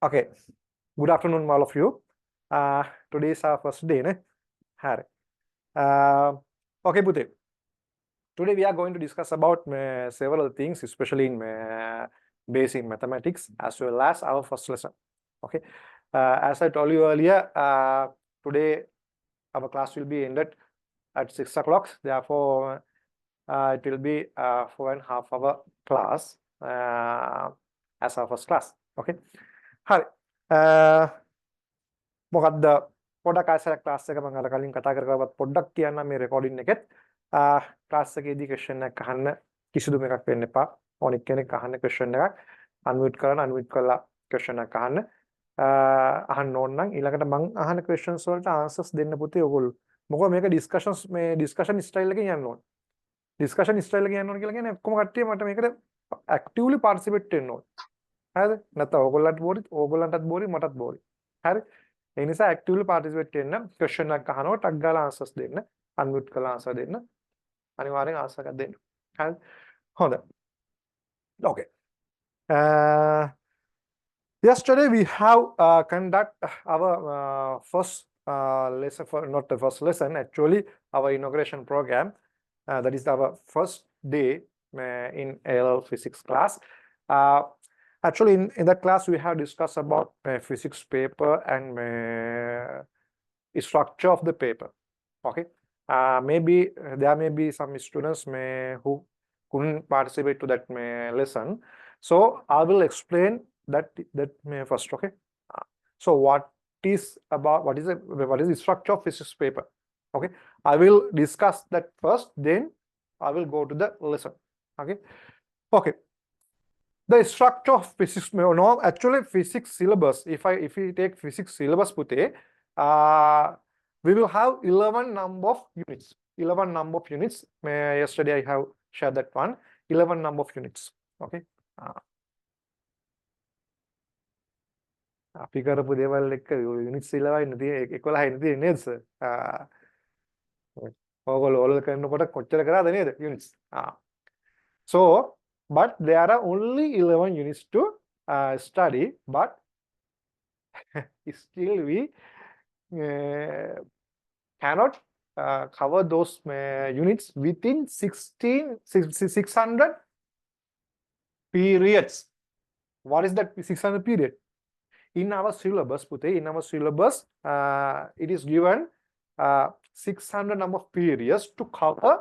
Okay, good afternoon, all of you. Today is our first day, ne? Hari. Okay, Puthe. Today we are going to discuss about several things, especially in basic mathematics, as well as our first lesson. Okay. As I told you earlier, today our class will be ended at 6 o'clock. Therefore, it will be 4.5 hour class as our first class. Okay. Hari. මොකක්ද පොඩක් ආසරක් class එක මම අර කලින් කතා කරගවත් පොඩ්ඩක් කියන්න මේ රෙකෝඩින් එකෙත් ක්ලාස් එකේදී ක්වෙස්චන් එකක් අහන්න කිසිදුම එකක් වෙන්න එපා ඕනික් කෙනෙක් අහන්න ක්වෙස්චන් එකක් අන්මියුට් කරලා ක්වෙස්චන් එකක් අහන්න ඕන නම් ඊළඟට මම අහන ක්වෙස්චන්ස් වලට ආන්සර්ස් දෙන්න පුතේ ඔයගොල්ලෝ මොකද මේක ඩිස්කෂන් ස්ටයිල් එකකින් යන්න ඕන ඩිස්කෂන් ස්ටයිල් එකකින් යන්න ඕන කියලා කියන්නේ ඔක්කොම කට්ටිය මට මේකට ඇක්ටිව්ලි පාර්ටිසිපේට් වෙන්න ඕන හරිද නැත්නම් ඕගොල්ලන්ටත් බෝරි මටත් බෝරි හරි ඒ නිසා ඇක්ටිව්ලි පාර්ටිසිපේට් වෙන්න ක්වෙස්චන් එකක් අහනවා ටක් ගාලා ආන්සර්ස් දෙන්න අන්මියුට් කරලා ආන්සර් දෙන්න අනිවාර්යෙන් ආන්සර් එකක් දෙන්න හරි හොඳයි okay yesterday we have conduct our first lesson for not the first lesson actually our inauguration program that is our first day in ALL physics class actually in that class we have discussed about physics paper and structure of the paper okay maybe there may be some students who couldn't participate to that lesson so I will explain that first okay so what is the structure of physics paper okay I will discuss that first then I will go to the lesson okay the structure of physics no actually physics syllabus if we take physics syllabus puthe we will have 11 number of units yesterday I have shared that one 11 number of units okay අපි කරපු දේවල් එක්ක units 11 නේ 11 නේ නේද sir ඔයගොල්ලෝ කරනකොට කොච්චර කරාද නේද units so but there are only 11 units to study but still we cannot cover those units within 600 periods what is that 600 period in our syllabus puthe in our syllabus it is given 600 number of periods to cover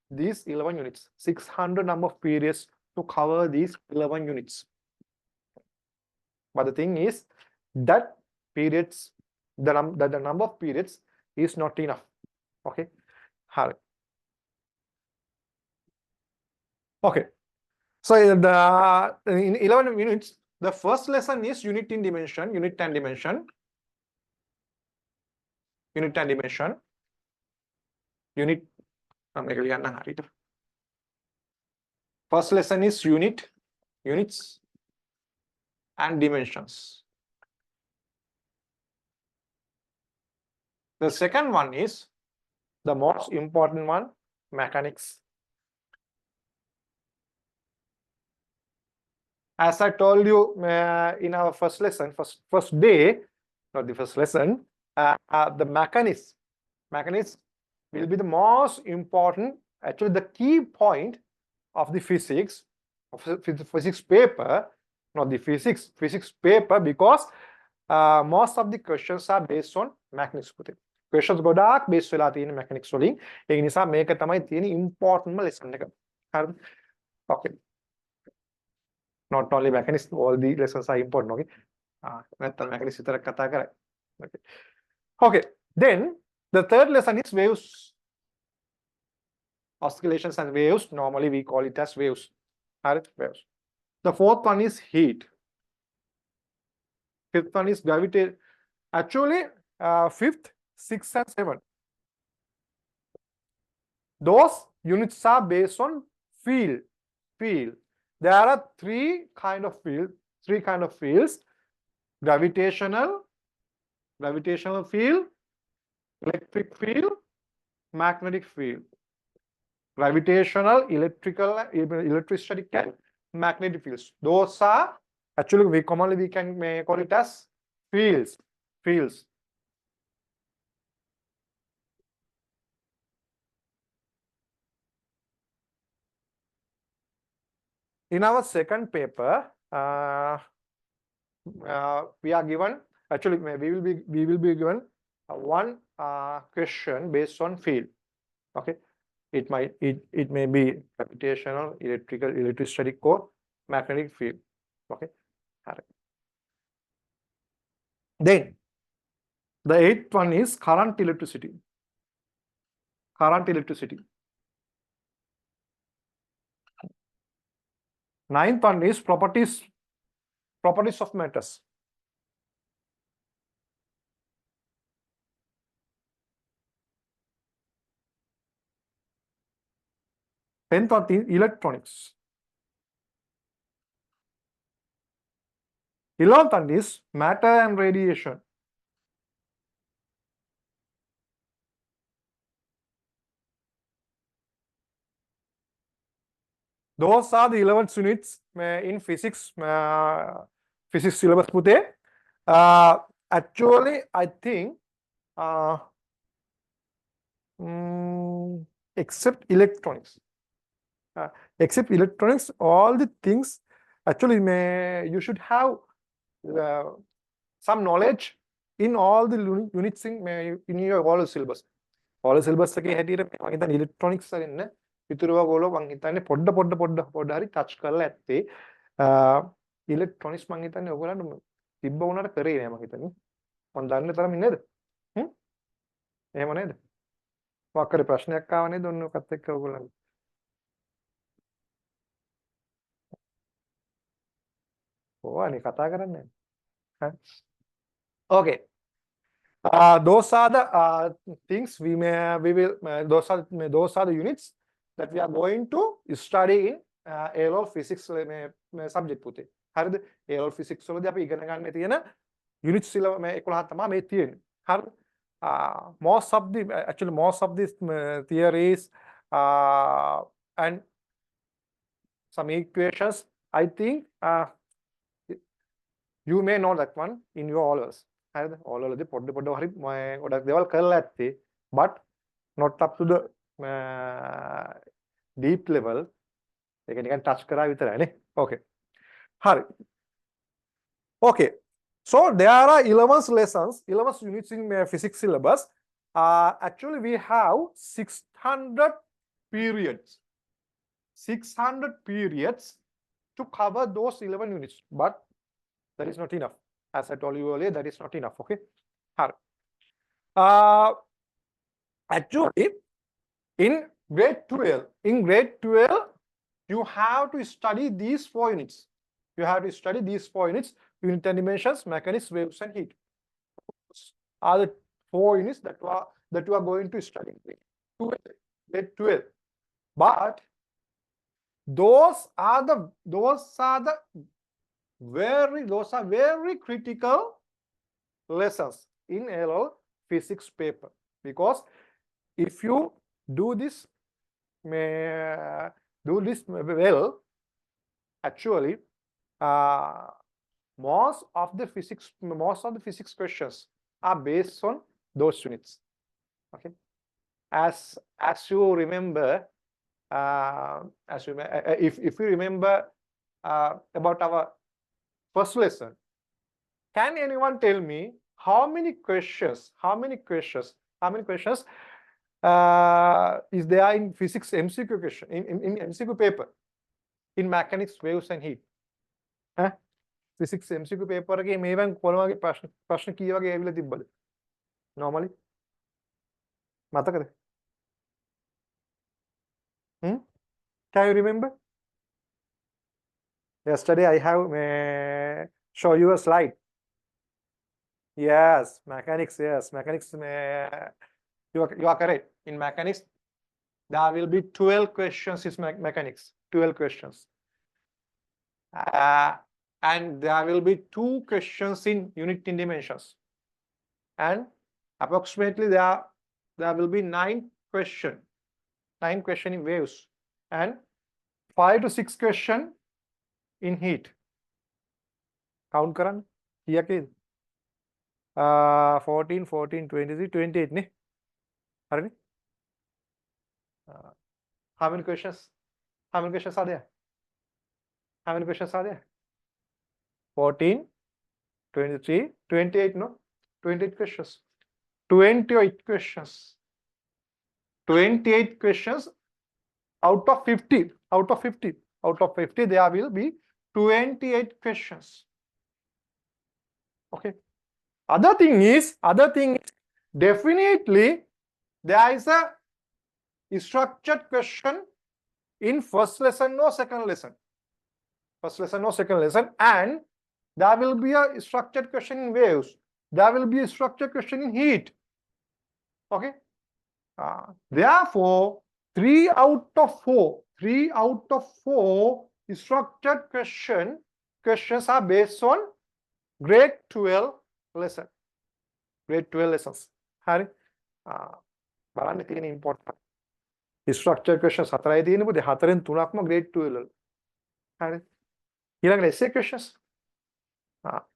these 11 units 600 number of periods to cover these 11 units but the thing is that periods the number of periods is not enough okay okay so in 11 units the first lesson is unit and dimension first lesson is units and dimensions the second one is the most important one mechanics as I told you in our first lesson first day not the first lesson the mechanics will be the most important actually the key point of the physics paper not the physics paper because most of the questions are based on mechanics questions ගොඩාක් base වෙලා තියෙන mechanics වලින් ඒ නිසා මේක තමයි තියෙන important lesson එක හරිද okay not only mechanics all the lessons are important okay නැත්නම් mechanics විතරක් කතා කරා okay then the third lesson is waves oscillations and waves normally we call it as waves waves the fourth one is heat fifth one is gravity actually fifth 6 and 7 those units are based on field there are three kind of fields gravitational field electric field magnetic field gravitational electrical electrostatic and magnetic fields those are Actually, we commonly can call it as fields. Fields. In our second paper, we are given, actually we will be given one question based on field. Okay, it may be gravitational, electrostatic, or magnetic field. Okay, then the eighth one is current electricity. Current electricity. Ninth one is properties of matters. Tenth one is electronics. 11th one is matter and radiation. Those are the 11 units in physics syllabus puthe. Actually, I think except electronics, all the things actually you should have some knowledge in all the units in your whole syllabus. Whole syllabus එකේ හැටියට මම හිතන්නේ electronics අරින්න විතරව ඔයගොල්ලෝ මම හිතන්නේ පොඩ්ඩ හරි touch කරලා ඇත්තේ. electronics මම හිතන්නේ ඔයගොල්ලන්ට තිබ්බ වුණාට කරේ නෑ මම හිතන්නේ. මම දන්නේ තරමින් නේද? එහෙම නේද? මොකක් හරි ප්‍රශ්නයක් ආව නේද ඔන්න ඔකත් එක්ක ඔයගොල්ලන්ට? ඕවා නේ කතා කරන්නේ. Okay. Those are the things we will those are the units that we are going to study in A-level physics subject පුතේ. හරිද? A-level physics වලදී අපි ඉගෙන ගන්න තියෙන units 11 තමයි මේ තියෙන්නේ. හරිද? Most of these theories and some equations, I think you may know that one in your O-levels. All of the පොඩ්ඩ හරි ගොඩක් දේවල් කරලා ඇත්තේ, but not up to the deep level. ඒක නිකන් touch කරා විතරයි නේ. Okay. හරි. Okay. So there are 11 lessons, 11 units in physics syllabus. Actually we have 600 periods. 600 periods to cover those 11 units, but that is not enough. As I told you earlier, that is not enough. Okay. Actually, in grade 12, you have to study these 4 units. You have to study these 4 units: unit and dimensions, mechanics, waves, and heat. Are the 4 units that you are going to study in grade 12. But those are very critical lessons in A-level physics paper, because if you do this well, actually most of the physics questions are based on those units. Okay, as you remember, if you remember about our first lesson, can anyone tell me how many questions is there in physics MCQ question in MCQ paper in mechanics, waves, and heat? Physics MCQ paper එකේ මේවන් කොළමගේ ප්‍රශ්න කී වගේ ඇවිල්ලා තිබ්බද normally? මතකද? Can you remember? Yesterday I have show you a slide. Yes, mechanics. Yes, mechanics. You are correct. In mechanics, there will be 12 questions. Is mechanics 12 questions, and there will be 2 questions in unit in dimensions, and approximately there will be 9 questions in waves, and 5 to 6 questions in heat. count කරන්න. කීයකද? 14 14 23 28 නේ. හරිනේ? How many questions? How many questions are there? How many questions are there? 14, 23, 28, no? 28 questions. 28 questions. 28 questions out of 50. Out of 50. Out of 50, there will be 28 questions. Okay. Other thing is, definitely there is a structured question in first lesson or second lesson. First lesson or second lesson, and there will be a structured question in waves. There will be a structured question in heat. Okay. Therefore, 3 out of 4 structured questions are based on grade 12 lesson. Grade 12 lessons. Hari. බලන්න තියෙන important. Structured questions 4යි තියෙන්නේ පොතේ 4න් 3ක්ම grade 12 වල. හරි. ඊළඟට essay questions.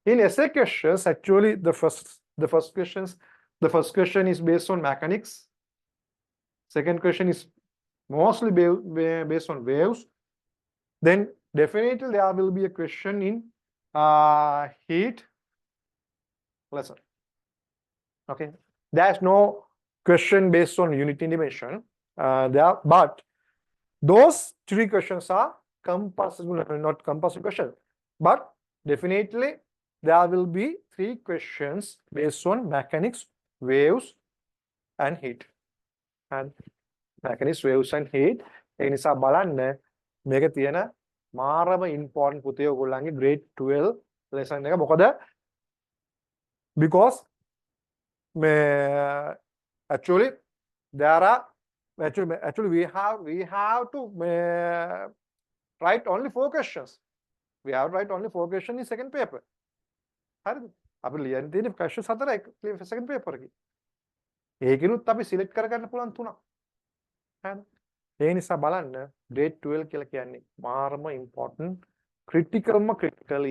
In essay questions, actually the first question is based on mechanics. Second question is mostly based on waves. Then definitely there will be a question in heat lesson. Okay, there's no question based on unit in dimension there, but those 3 questions are compulsory, not compulsory questions, but definitely there will be 3 questions based on mechanics, waves, and heat. And mechanics, waves, and heat. ඒ නිසා බලන්න මේක තියෙන මාරම important පුතේ ඔයගොල්ලන්ගේ grade 12 lesson එක. මොකද because actually there are actually we have to write only 4 questions. We have to write only 4 questions in second paper. හරිද? අපි ලියන්න තියෙන questions 4යි second paper එකේ. ඒකිනුත් අපි select කරගන්න පුළුවන් 3ක්. හරිද? ඒ නිසා බලන්න grade 12 කියලා කියන්නේ මාරම important critical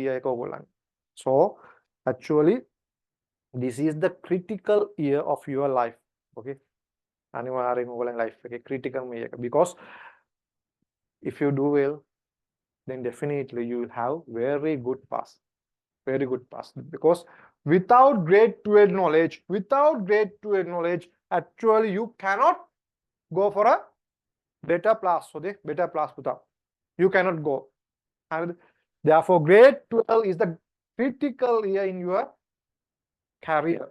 year එක ඔයගොල්ලන්. So actually this is the critical year of your life. Okay? අනිවාර්යෙන් ඔයගොල්ලන් life එකේ critical year එක, because if you do well, then definitely you will have very good pass. Very good pass. Because without grade 12 knowledge, actually you cannot go for a better class. So the better class without. You cannot go. And therefore, grade 12 is the critical year in your career.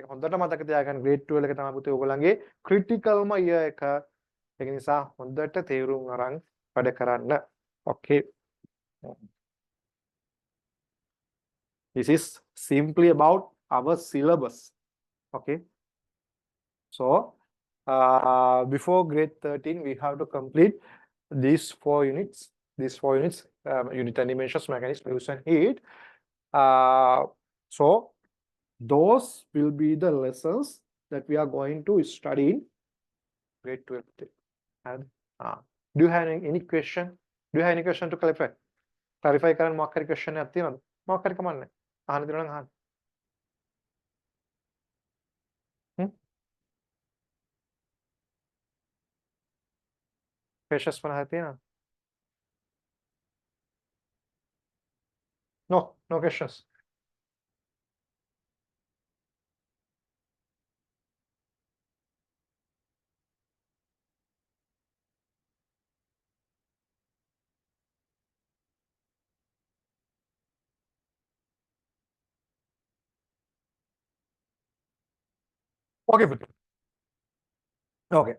හොඳට මතක තියාගන්න grade 12 එක තමයි පුතේ ඔයගොල්ලන්ගේ critical year එක. ඒක නිසා හොඳට තේරුම් අරන් වැඩ කරන්න. Okay. This is simply about our syllabus. Okay. So before grade 13, we have to complete these 4 units. Unit and dimensions, mechanics, waves, and heat. So those will be the lessons that we are going to study in grade 12. And do you have any question? Do you have any question to clarify? Clarify කරන්න මොකක් හරි question එකක් තියෙනවද? මොකක් හරි කමන්නේ. අහන්න දෙනවා නම් අහන්න. Questions 50 තියෙනවද? No questions. Okay. Okay.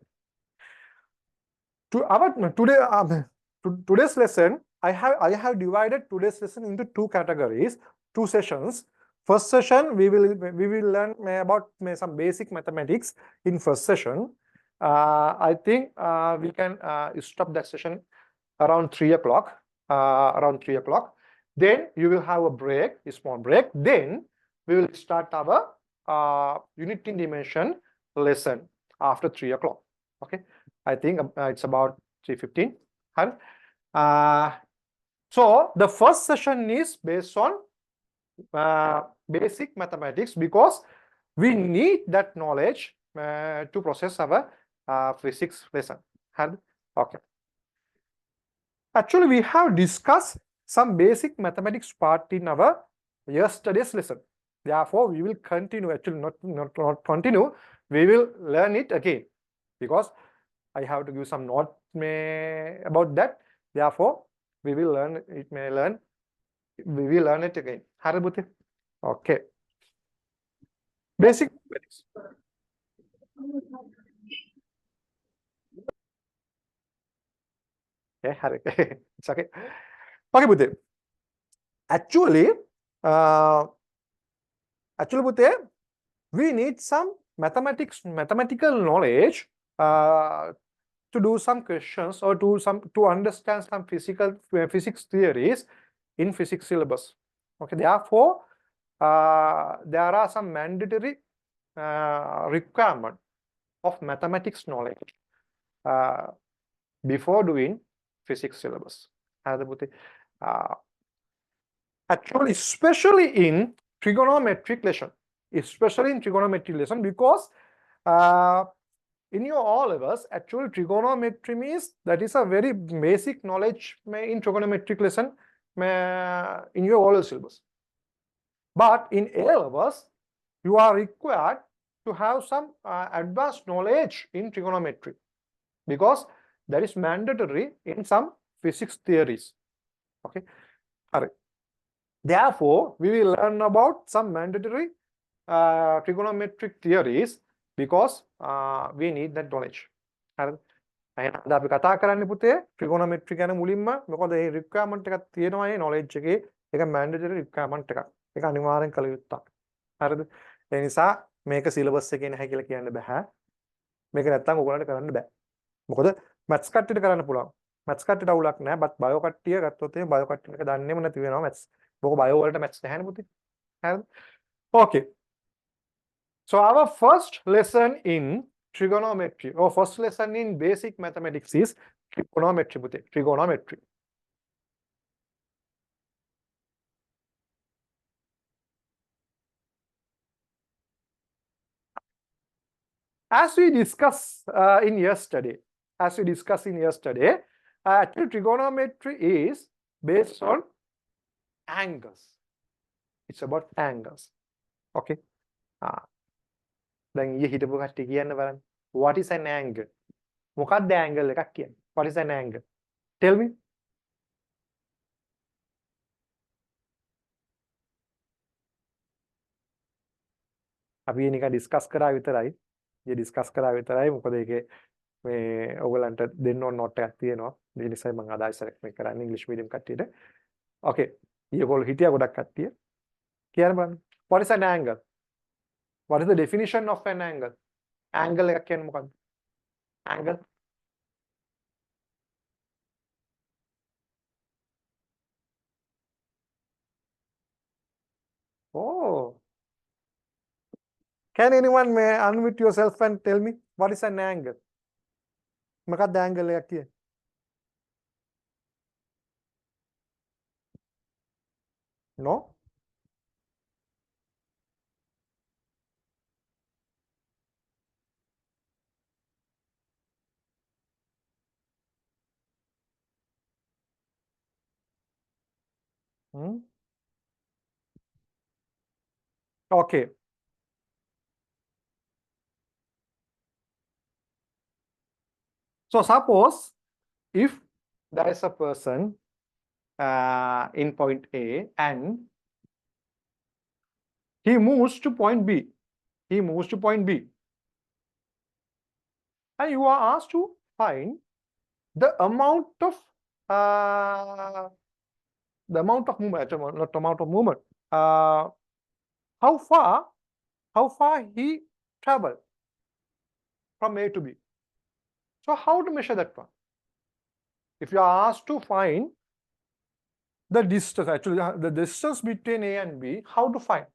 Today's lesson, I have divided today's lesson into 2 categories, 2 sessions. First session, we will learn about some basic mathematics in first session. I think we can stop that session around 3 o'clock. Then you will have a break, a small break. Then we will start our unit in dimension lesson after 3 o'clock. Okay. I think it's about 3:15. So the first session is based on basic mathematics because we need that knowledge to process our physics lesson. Okay. Actually, we have discussed some basic mathematics part in our yesterday's lesson. Therefore, we will continue. Actually, not continue. We will learn it again because I have to give some note about that. Therefore, we will learn it. We will learn it again. Okay. Basic mathematics. It's okay. Okay, Bute. Actually, Bute, we need some mathematical knowledge to do some questions or to understand some physics theories in physics syllabus. Okay, therefore, there are some mandatory requirement of mathematics knowledge before doing physics syllabus. Actually, especially in trigonometric lesson, because in your O levels, actually trigonometry means that is a very basic knowledge in trigonometric lesson in your O level syllabus. But in A levels, you are required to have some advanced knowledge in trigonometry because that is mandatory in some physics theories. Okay. All right. Therefore, we will learn about some mandatory trigonometric theories because we need that knowledge. අද අපි කතා කරන්නේ පුතේ trigonometry ගැන මුලින්ම මොකද මේ requirement එකක් තියෙනවා මේ knowledge එකේ ඒක mandatory requirement එකක්. ඒක අනිවාර්යෙන් කළ යුත්තක්. හරිද? ඒ නිසා මේක syllabus එකේ නැහැ කියලා කියන්න බෑ. මේක නැත්තම් ඔයගොල්ලන්ට කරන්න බෑ. මොකද maths කට්ටියට කරන්න පුළුවන්. maths කට්ටියට අවුලක් නැහැ. but bio කට්ටිය ගත්තොත් මේ bio කට්ටිය එක දන්නේම නැති වෙනවා maths. මොකද bio වලට maths නැහැනේ පුතේ. හරිද? Okay. So our first lesson in trigonometry or first lesson in basic mathematics is trigonometry. Trigonometry. As we discussed in yesterday, actually trigonometry is based on angles. It's about angles. Okay. දැන් ඊයේ හිටපු කට්ටිය කියන්න බලන්න. What is an angle? මොකක්ද angle එකක් කියන්නේ? What is an angle? Tell me. අපි ඒ නිකන් ඩිස්කස් කරා විතරයි. ඩිස්කස් කරා විතරයි. මොකද ඒකේ මේ ඔයගලන්ට දෙන්න ඕන නෝට් එකක් තියෙනවා. ඒ නිසා මම අද ඉස්සරහ මේ කරන්නේ ඉංග්‍රීසි මීඩියම් කට්ටියට. Okay. ඊයේගොල්ලෝ හිටියා ගොඩක් කට්ටිය. කියන්න බලන්න. What is an angle? What is the definition of an angle? Angle එකක් කියන්නේ මොකක්ද? Angle. Oh. Can anyone unmute yourself and tell me what is an angle? මොකක්ද angle එකක් කියන්නේ? No? Okay. So suppose if there is a person in point A and he moves to point B. And you are asked to find the amount of movement, not amount of movement. How far he traveled from A to B. So how to measure that one? If you are asked to find the distance, actually the distance between A and B, how to find?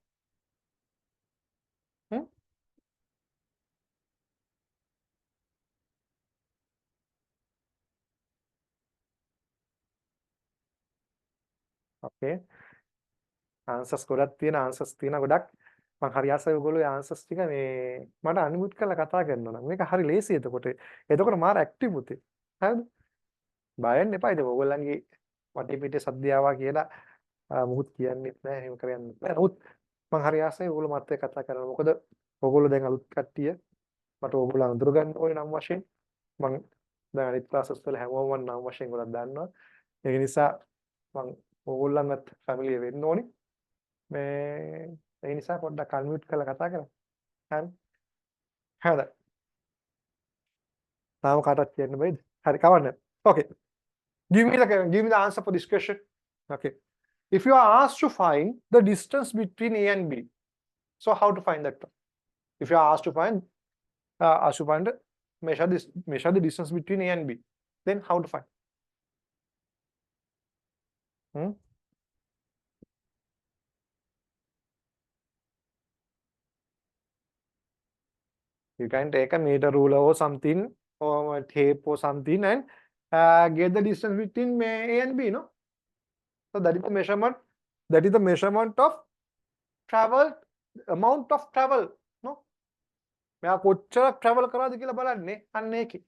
Okay. answers ගොඩක් තියෙන answers තියෙන ගොඩක් මම හරි ආසයි ඔයගොල්ලෝ answers ටික මේ මට අනිමුත් කරලා කතා කරනවා නම් මේක හරි ලේසි එතකොට මාර ඇක්ටිව් මුතේ හරිද බය වෙන්න එපා ඉතින් ඔයගොල්ලන්ගේ වටේ පිටේ සද්ද ආවා කියලා මුකුත් කියන්නෙත් නැහැ එහෙම කරන්නේ නැහැ නමුත් මම හරි ආසයි ඔයගොල්ලෝ මාත් එක්ක කතා කරන්න මොකද ඔයගොල්ලෝ දැන් අලුත් කට්ටිය මට ඔයගොල්ලෝ අඳුර ගන්න ඕනේ නම් වශයෙන් මම දැන් අනිත් ක්ලාසස් වල හැමෝම මම නම් වශයෙන් ගොඩක් දන්නවා ඒක නිසා මම ඕගොල්ලන්වත් ෆැමිලිය වෙන්න ඕනේ මේ ඒ නිසා පොඩ්ඩක් අන්මියුට් කරලා කතා කරමු හරි හරිද තාම කාටවත් කියන්න බෑද හරි කවන්න okay give me the answer for this question okay if you are asked to find the distance between A and B so how to find that if you are asked to find measure the distance between A and B then how to find you can take a meter ruler or something or tape or something and get the distance between A and B, no? So that is the measurement. That is the measurement of travel, amount of travel, no? मैं Kochhar travel करा दे किला बला ने अन्ने की.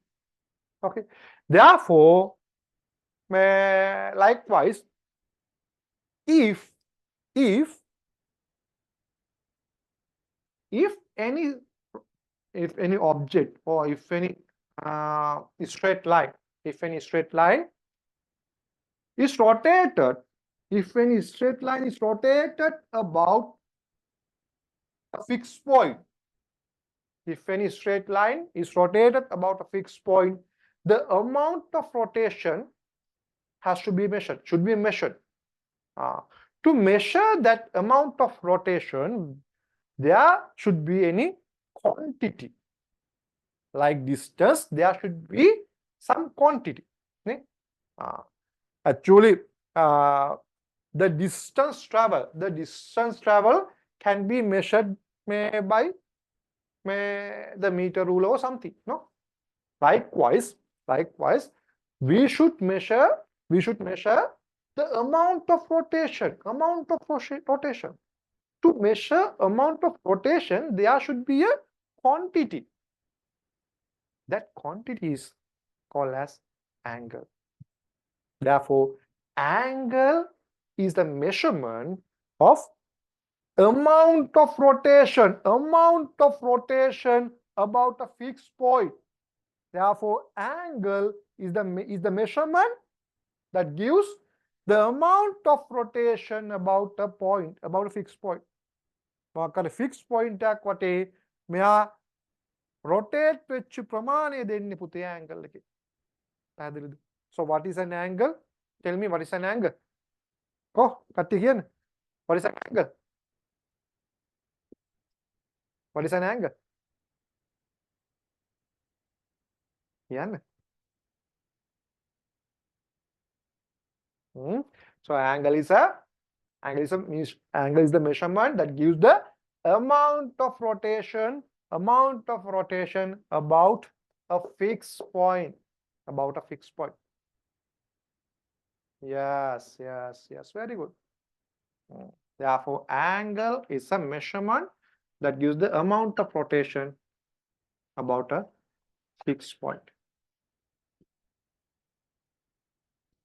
Okay. Therefore, likewise, if any object or if any straight line is rotated, if any straight line is rotated about a fixed point, if any straight line is rotated about a fixed point, the amount of rotation has to be measured, should be measured. To measure that amount of rotation, there should be any quantity. Like distance, there should be some quantity. Actually, the distance travel can be measured by the meter ruler or something. No. Likewise, we should measure the amount of rotation. To measure amount of rotation, there should be a quantity. That quantity is called as angle. Therefore, angle is the measurement of amount of rotation about a fixed point. Therefore, angle is the measurement that gives the amount of rotation about a point, about a fixed point. මොකක්ද fixed point එකක් වටේ මෙයා rotate වෙච්ච ප්‍රමාණය දෙන්නේ පුතේ angle එකේ. පැහැදිලිද? So what is an angle? Tell me what is an angle? කට්ටිය කියන්න. What is an angle? What is an angle? කියන්න. So angle is the measurement that gives the amount of rotation about a fixed point. Yes, very good. Therefore, angle is a measurement that gives the amount of rotation about a fixed point.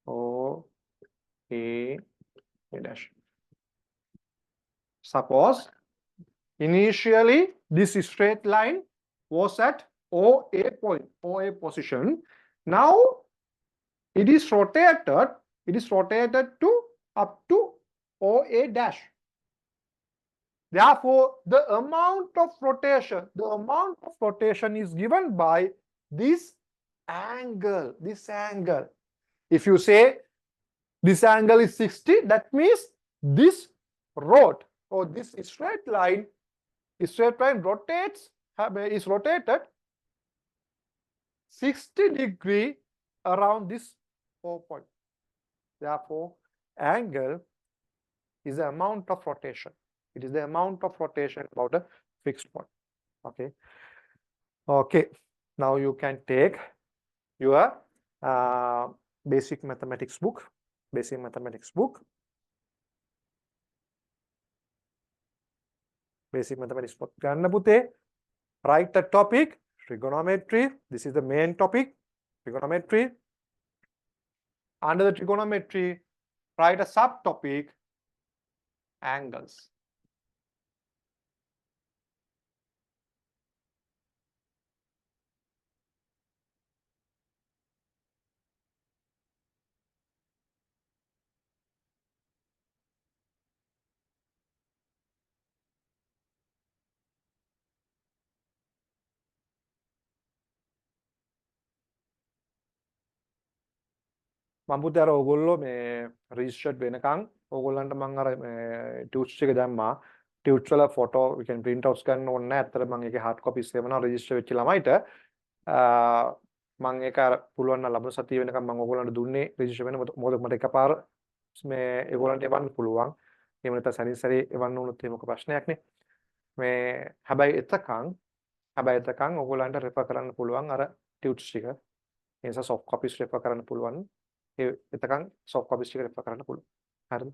O, A dash. Suppose initially this straight line was at OA point, OA position. Now it is rotated to up to OA dash. Therefore, the amount of rotation is given by this angle. If you say this angle is 60, that means this rod or this straight line is rotated 60 degree around this 4 point. Therefore, angle is the amount of rotation. It is the amount of rotation about a fixed point. Okay. Now you can take your basic mathematics book. basic mathematics පොත් ගන්න පුතේ. Write a topic, trigonometry. This is the main topic, trigonometry. Under the trigonometry, write a subtopic, angles. මම පුතේ අර ඕගොල්ලෝ මේ registered වෙනකන් ඕගොල්ලන්ට මම අර ටියුට්ස් එක දැම්මා. ටියුට්ස් වල photo you can print outs ගන්න ඕනේ නැහැ. ඇත්තට මම ඒකේ hard copies එවනවා රෙජිස්ටර් වෙච්ච ළමයිට. මම ඒක අර පුළුවන් නම් ලබන සතිය වෙනකන් මම ඕගොල්ලන්ට දුන්නේ රෙජිස්ටර් වෙන්න. මොකද මට එකපාර මේ ඒගොල්ලන්ට එවන්න පුළුවන්. එහෙම නැත්නම් සරින් සරේ එවන්න වුණොත් එහෙම ප්‍රශ්නයක් නේ. මේ හැබැයි එතකන් ඕගොල්ලන්ට රෙෆර් කරන්න පුළුවන් අර ටියුට්ස් ටික. ඒ නිසා soft copies රෙෆර් කරන්න පුළුවන්. එතකන් soft copies ටික රෙෆර් කරන්න පුළුවන්. හරිද?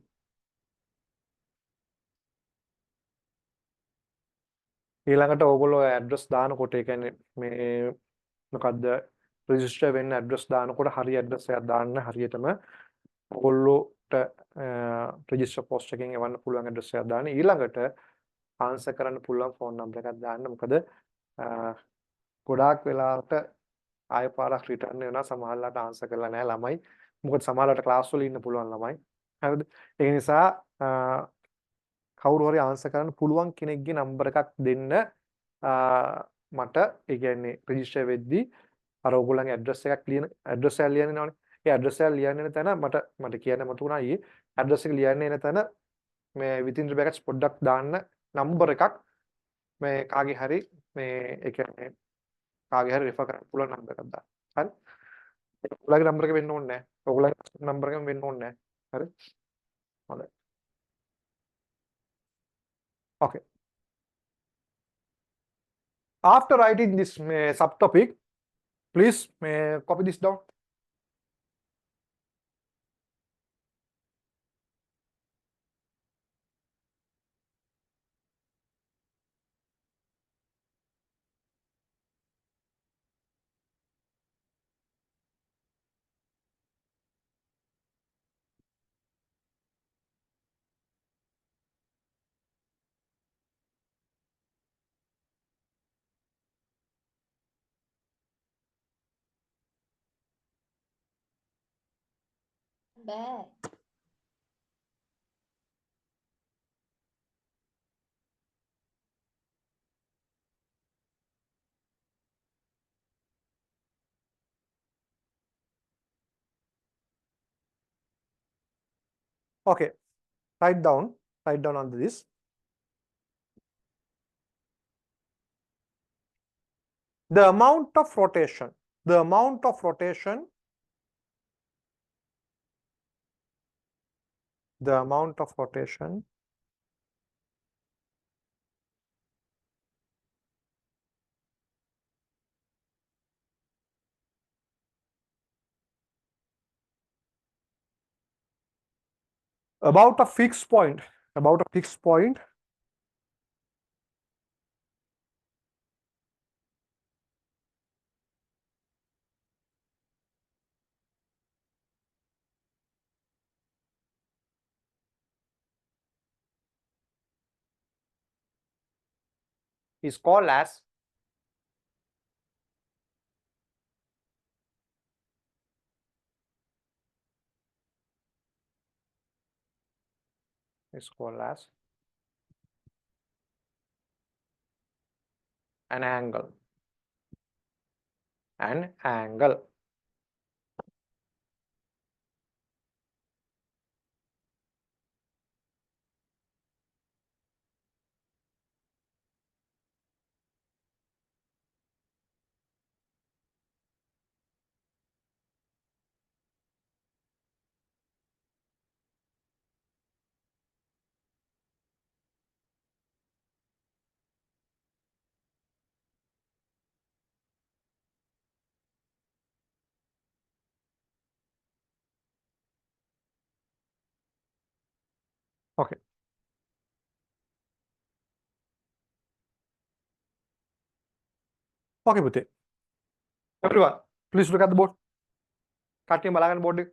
ඊළඟට ඕගොල්ලෝ ඇඩ්‍රස් දානකොට ඒ කියන්නේ මේ මොකද්ද රෙජිස්ටර් වෙන්න ඇඩ්‍රස් දානකොට හරි ඇඩ්‍රස් එකක් දාන්න හරියටම ඕගොල්ලෝට රෙජිස්ටර් පෝස්ට් එකෙන් එවන්න පුළුවන් ඇඩ්‍රස් එකක් දාන්න. ඊළඟට ආන්සර් කරන්න පුළුවන් ෆෝන් නම්බර් එකක් දාන්න. මොකද ගොඩාක් වෙලාවට ආයෙ පාරක් රිටර්න් වෙනවා සමහරවිට ආන්සර් කරලා නැහැ ළමයි. මොකද සමහරවිට ක්ලාස් වල ඉන්න පුළුවන් ළමයි. හරිද? ඒ නිසා කවුරු හරි ආන්සර් කරන්න පුළුවන් කෙනෙක්ගේ නම්බර එකක් දෙන්න මට ඒ කියන්නේ රෙජිස්ටර් වෙද්දී අර ඕගොල්ලන්ගේ ඇඩ්‍රස් එකක් ලියන ඇඩ්‍රස් එක ලියන්නේ නැවනේ. ඒ ඇඩ්‍රස් එක ලියන්නේ තැන මට කියන්න මතුණා ඊයේ ඇඩ්‍රස් එක ලියන්නේ නැ තැන මේ within the brackets පොඩ්ඩක් දාන්න නම්බර එකක් මේ කාගේ හරි මේ ඒ කියන්නේ කාගේ හරි රෙෆර් කරන්න පුළුවන් නම්බර එකක් දාන්න. හරි? ඔයාලගේ නම්බර එක වෙන්න ඕනේ නැහැ. ඔයගොල්ලන්ගේ නම්බර එකම වෙන්න ඕනේ නැහැ. හරි? හොඳයි. Okay. After writing this subtopic, please copy this down. Bad. Okay, write down under this. The amount of rotation about a fixed point is called as an angle. Okay. Okay, පුතේ. Everyone, please look at the board. කට්ටිය බලාගන්න board එක.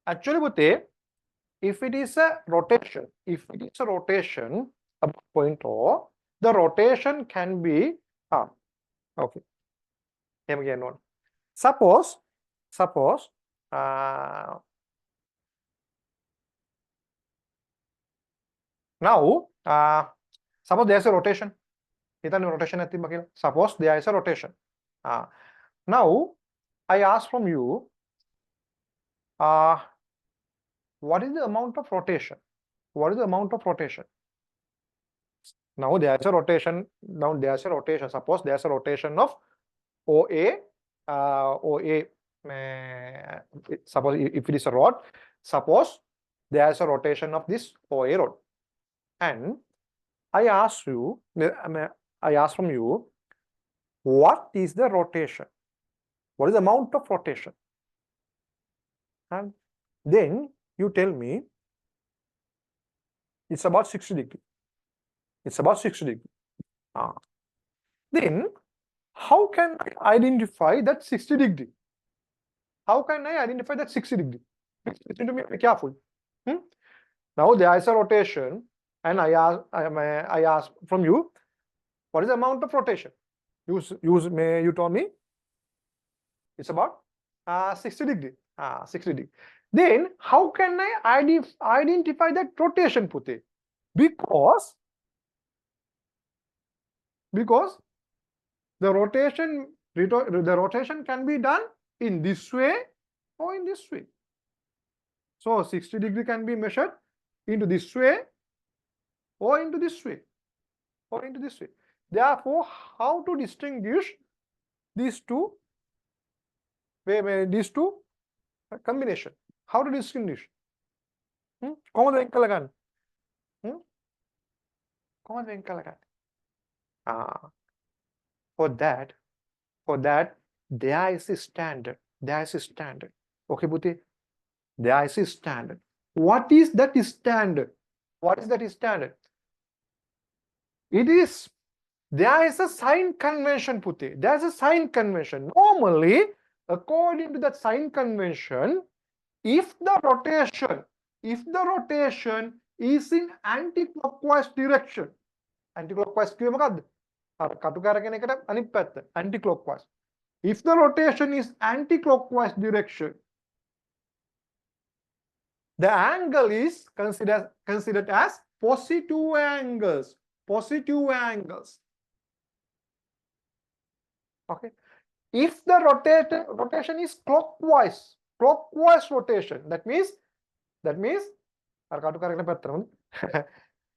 Actually, පුතේ, if it is a rotation, a point O, the rotation can be okay. Here again one. Suppose now suppose there is a rotation. Rotation suppose there is a rotation. Now I ask from you, what is the amount of rotation? What is the amount of rotation? Now there is a rotation. Suppose there is a rotation of OA. Suppose if it is a rod, suppose there is a rotation of this OA rod, and I ask from you, what is the rotation? What is the amount of rotation? And then you tell me it's about 60 degrees. It's about 60 degrees. Then how can I identify that 60 degree? How can I identify that 60 degree? Listen to me carefully. Now there is a rotation, and I ask from you, what is the amount of rotation? You told me it's about 60 degree. 60 degree. Then how can I identify that rotation, Pute? Because the rotation can be done in this way or in this way. So 60 degree can be measured into this way or into this way or into this way. Therefore, how to distinguish these two combination? How to distinguish? For that, there is a standard. Okay, Bhuti? There is a standard. What is that standard? There is a sign convention, Pute. There is a sign convention. Normally, according to that sign convention, if the rotation is in anti-clockwise direction, anti-clockwise anti-clockwise. If the rotation is anti-clockwise direction, the angle is considered as positive angles. Okay. If the rotation is clockwise rotation, that means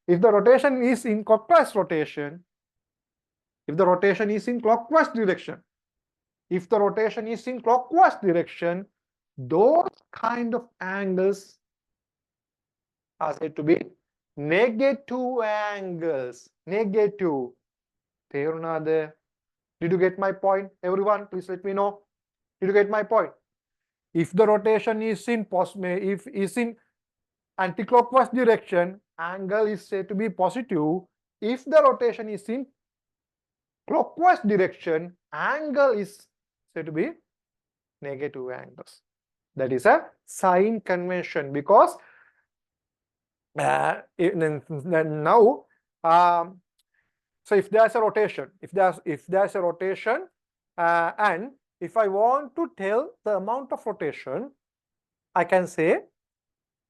if the rotation is in clockwise rotation, if the rotation is in clockwise direction, those kind of angles are said to be negative angles. Negative. Did you get my point? Everyone, please let me know. Did you get my point? If the rotation is in anti-clockwise direction, angle is said to be positive. If the rotation is in clockwise direction, angle is said to be negative angles. That is a sign convention, because now so if there's a rotation, and if I want to tell the amount of rotation, I can say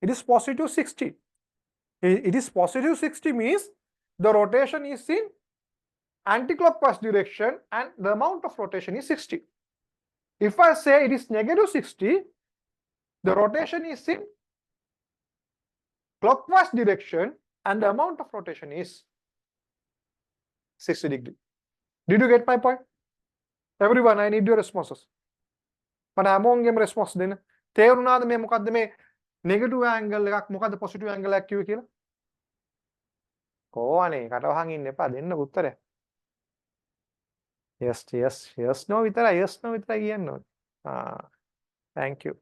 it is positive 60. It is positive 60 means the rotation is in anti-clockwise direction and the amount of rotation is 60. If I say it is negative 60, the rotation is in clockwise direction and the amount of rotation is 60 degree. Did you get my point? Everyone, I need your responses. But among them response then තේරුණාද මේ මොකද්ද මේ negative angle එකක් මොකද්ද positive angle එකක් කිව්වේ කියලා? කොහොනේ කටවහන් ඉන්න එපා දෙන්න උත්තරය. yes no විතරයි කියන්න ඕනේ. thank you.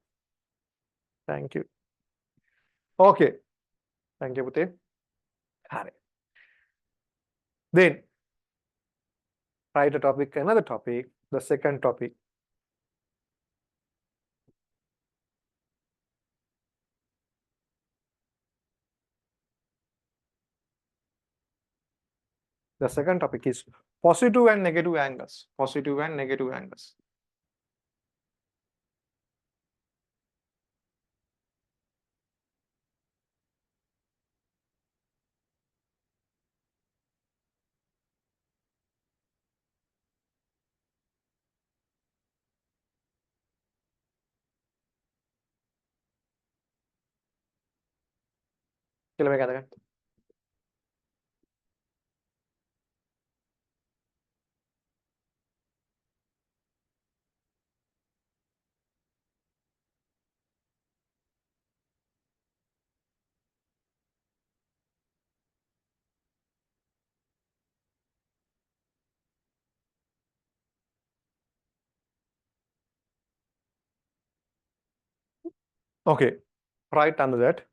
Okay. Thank you, Pute. හරි. Then write a topic, another topic, the second topic. The second topic is positive and negative angles. Positive and negative angles. කියලා මේක අදගන්න. Okay, right under that.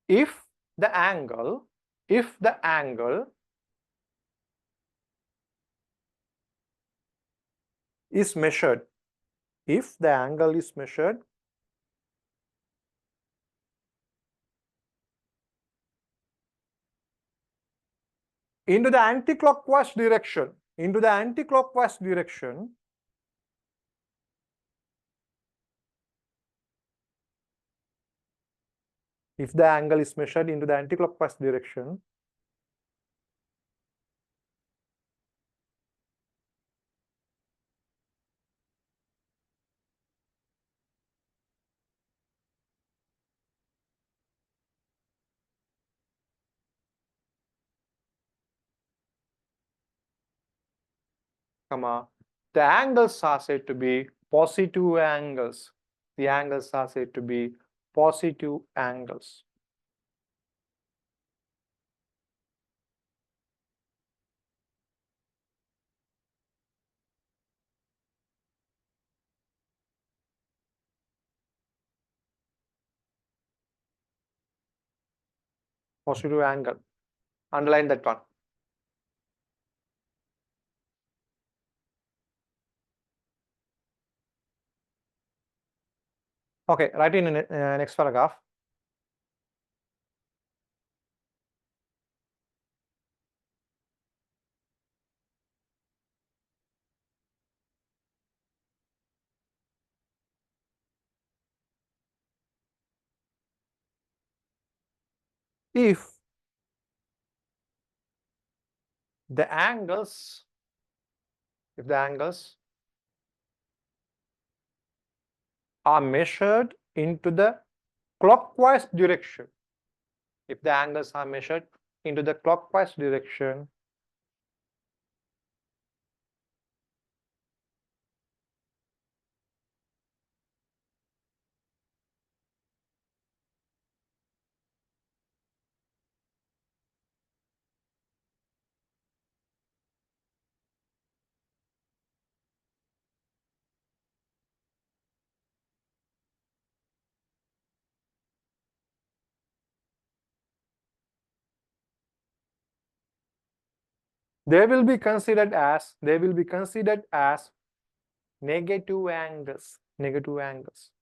If the angle is measured, if the angle is measured into the anti-clockwise direction, if the angle is measured into the anti-clockwise direction, the angles are said to be positive angles. The angles are said to be positive angles. Positive angle. Underline that one. Okay, write in the next paragraph. If the angles are measured into the clockwise direction, if the angles are measured into the clockwise direction, they will be considered as negative angles. Negative angles.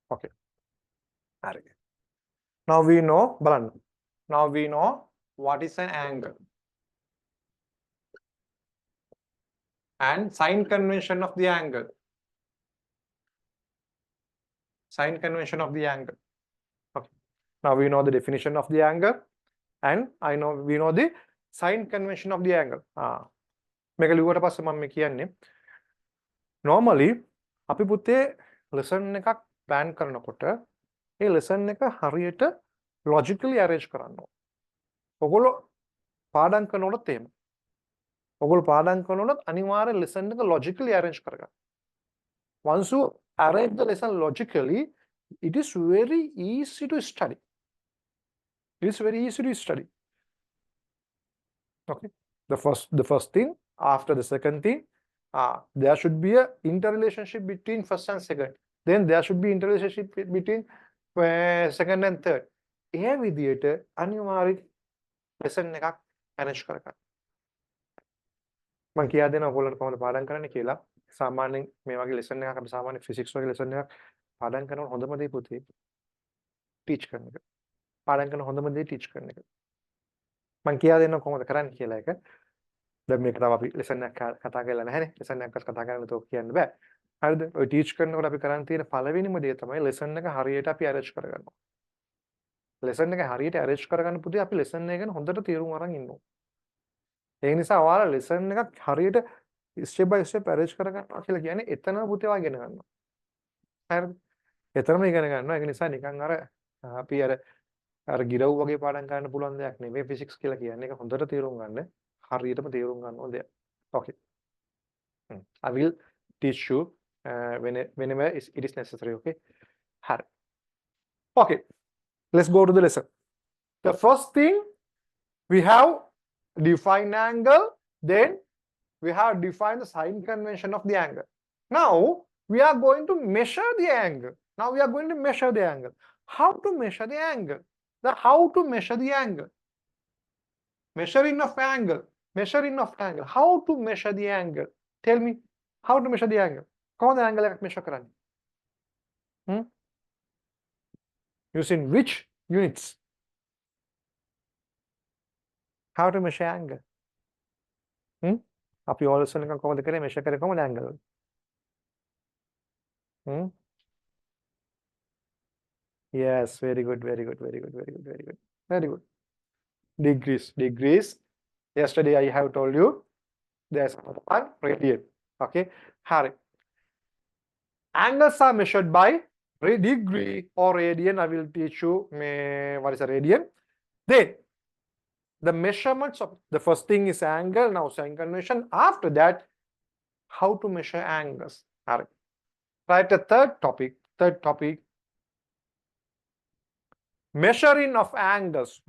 Okay. Now we know, now we know what is an angle and sign convention of the angle. Sign convention of the angle. Okay. Now we know the definition of the angle and we know the sign convention of the angle. මේක ලිව්වට පස්සේ මම මේ කියන්නේ normally අපි පුතේ lesson එකක් plan කරනකොට ඒ lesson එක හරියට logically arrange කරන්න ඕන. ඔයගොල්ලෝ පාඩම් කරනකොට එහෙම. ඔයගොල්ලෝ පාඩම් කරනකොට අනිවාර්යෙන් lesson එක logically arrange කරගන්න. Once you arrange the lesson logically, it is very easy to study. It is very easy to study. Okay. The first thing after the second thing, there should be a interrelationship between first and second. Then there should be interrelationship between second and third. ඒ විදියට අනිවාර්ය lesson එකක් arrange කරගන්න. මම කියා දෙනවා ඔයගොල්ලන්ට කොහොමද පාඩම් කරන්න කියලා. සාමාන්‍යයෙන් මේ වගේ lesson එකක් අපි සාමාන්‍ය physics වගේ lesson එකක් පාඩම් කරනකොට හොඳම දේ පුතේ teach කරන එක. පාඩම් කරන හොඳම දේ teach කරන එක. මම කියා දෙනවා කොහොමද කරන්න කියලා එක. දැන් මේක තව අපි lesson එකක් කතා කරලා නැහැනේ. lesson එකක් කතා කරන්න තෝ කියන්න බෑ. හරිද? ඔය teach කරනකොට අපි කරන් තියෙන පළවෙනිම දේ තමයි lesson එක හරියට අපි arrange කරගන්නවා. lesson එක හරියට arrange කරගන්න පුතේ අපි lesson එක ගැන හොඳට තීරුම් අරන් ඉන්න ඕනේ. ඒ නිසා ඔයාලා lesson එකක් හරියට step by step arrange කරගන්නවා කියලා කියන්නේ එතනම පුතේ ඔයා ඉගෙන ගන්නවා. හරිද? එතනම ඉගෙන ගන්නවා. ඒක නිසා නිකන් අපි අර ගිරව් වගේ පාඩම් කරන්න පුළුවන් දෙයක් නෙමෙයි physics කියලා කියන්නේ. ඒක හොඳට තීරුම් ගන්න. හරියටම තීරුම් ගන්න ඕන දෙයක්. Okay. I will teach you whenever it is necessary. Okay. හරි. Okay. Let's go to the lesson. The first thing we have defined angle, then we have defined the sign convention of the angle. Now we are going to measure the angle. How to measure the angle? How to measure the angle? Measuring of angle. How to measure the angle? Tell me how to measure the angle. කොහොමද angle එකක් measure කරන්නේ? Using which units? How to measure angle? අපි also එකක් කොහොමද කරේ measure කරේ කොහොමද angle? Yes, very good. Degrees. Yesterday I have told you there's one radian. Okay. Hari. Angles are measured by degree or radian. I will teach you what is a radian. Then the measurements of the first thing is angle. Now sign convention. After that, how to measure angles. Hari. Right. The third topic. Measuring of angles.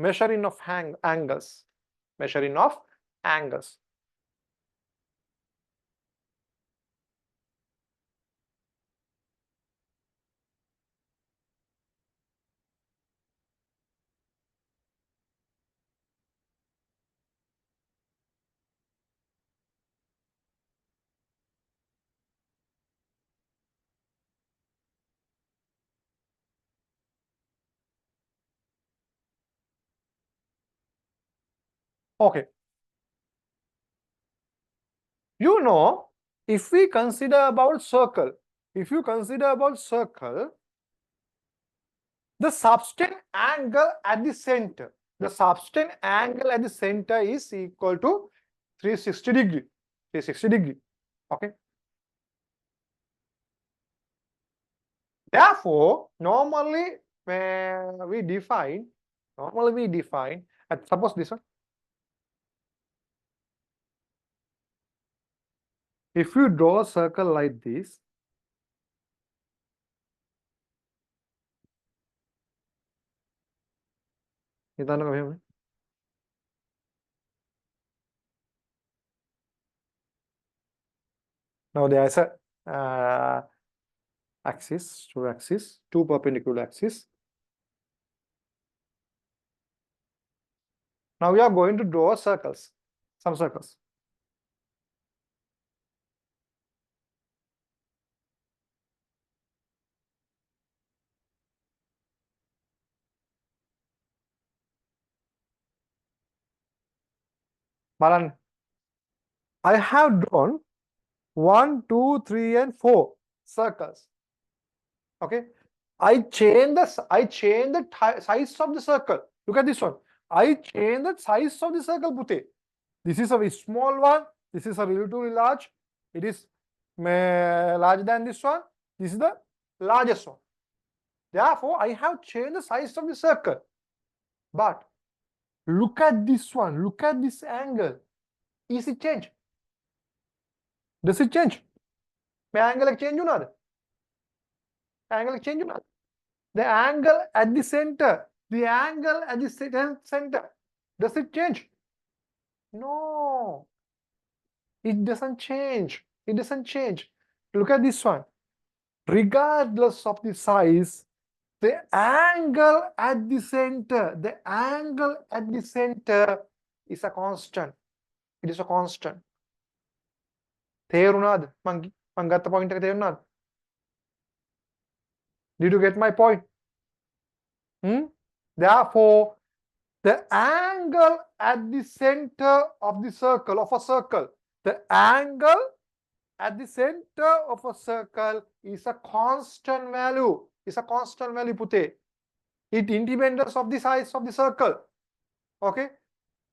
Okay. You know, if we consider about circle, the subtend angle at the center. The subtend angle at the center is equal to 360 degree. Okay. Therefore, normally we define, suppose this one. If you draw a circle like this, now there is a two perpendicular axes. Now we are going to draw some circles. Marlon, I have drawn 1, 2, 3, and 4 circles. Okay, I change the size of the circle. Look at this one. I change the size of the circle, Pute. This is a very small one. This is a relatively large. It is larger than this one. This is the largest one. Therefore, I have changed the size of the circle. But look at this one. Look at this angle. Is it change? Does it change? My angle change or not? Angle change or not? The angle at the center. The angle at the center. Does it change? No. It doesn't change. It doesn't change. Look at this one. Regardless of the size, the angle at the center is a constant. It is a constant. තේරුණාද? මං ගත්ත point එක තේරුණාද? Did you get my point? Therefore, the angle at the center of the circle, the angle at the center of a circle is a constant value. It's a constant value, Pute. It independent of the size of the circle. Okay?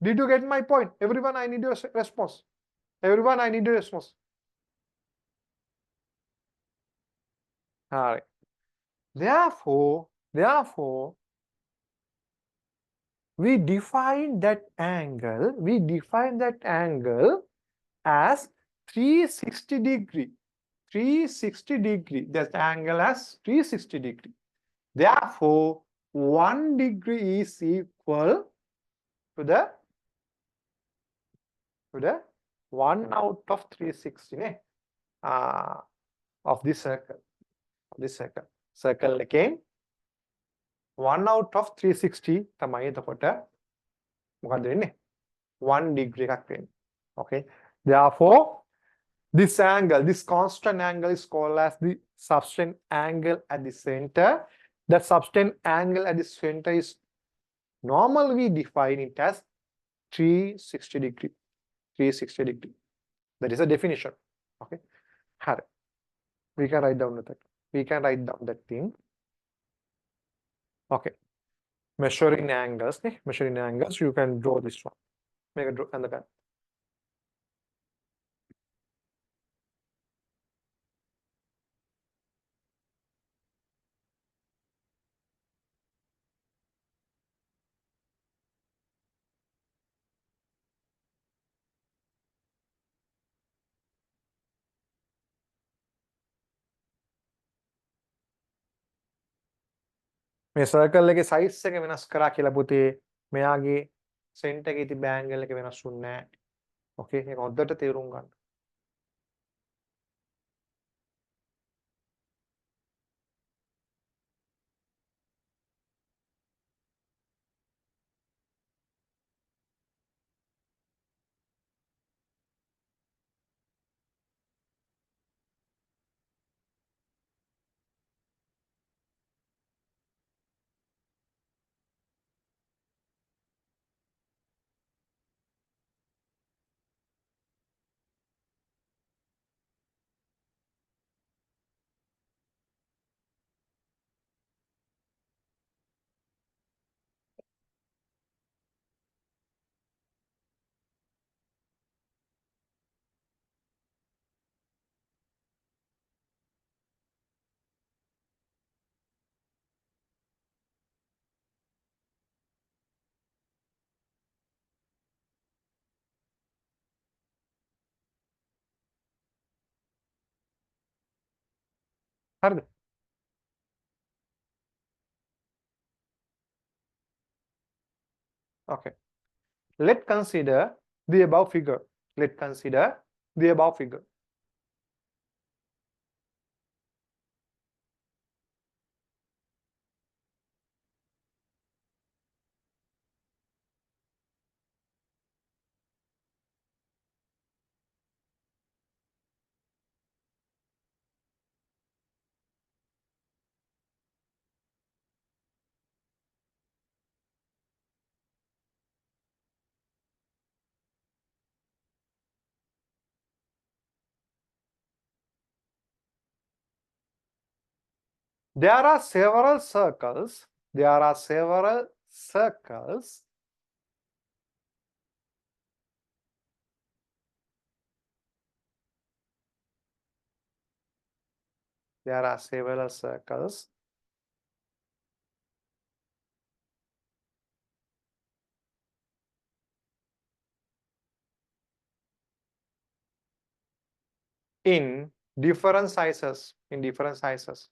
Did you get my point? Everyone, I need your response. Everyone, I need your response. All right. Therefore, we define that angle as 360 degree. 360 degree. That angle as 360 degree. Therefore, 1 degree is equal to the 1 out of 360 of this circle. Circle again. 1 out of 360 තමයි එතකොට මොකද වෙන්නේ 1 degree එකක් වෙන්නේ. Okay. Therefore, this constant angle is called as the subtend angle at the center. That subtend angle at the center is normally we define it as 360 degree. 360 degree. That is a definition. Okay. We can write down that. We can write down that thing. Okay. Measuring angles. You can draw this one. Make a draw and the pen. මේ circle එකේ size එක වෙනස් කරා කියලා පුතේ මෙයාගේ center එකේ තිබ්බ angle එක වෙනස් වුන්නේ නැහැ. Okay, ඒක හොද්දට තේරුම් ගන්න. හරිද? Okay. Let's consider the above figure. There are several circles. There are several circles in different sizes. In different sizes.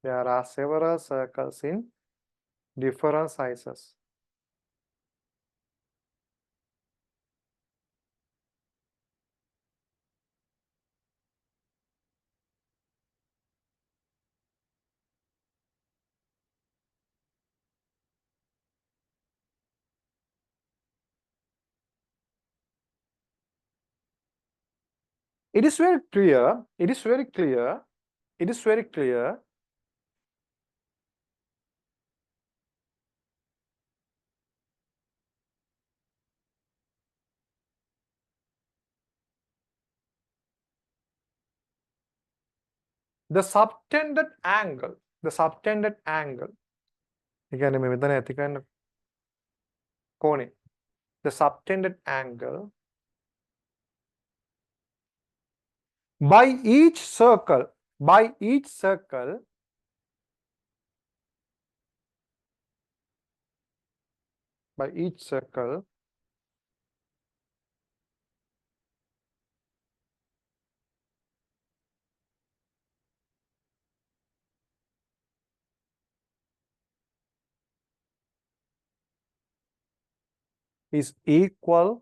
There are several circles in different sizes. It is very clear. It is very clear. It is very clear. The subtended angle. The subtended angle. Again, the subtended angle by each circle. By each circle. By each circle. Is equal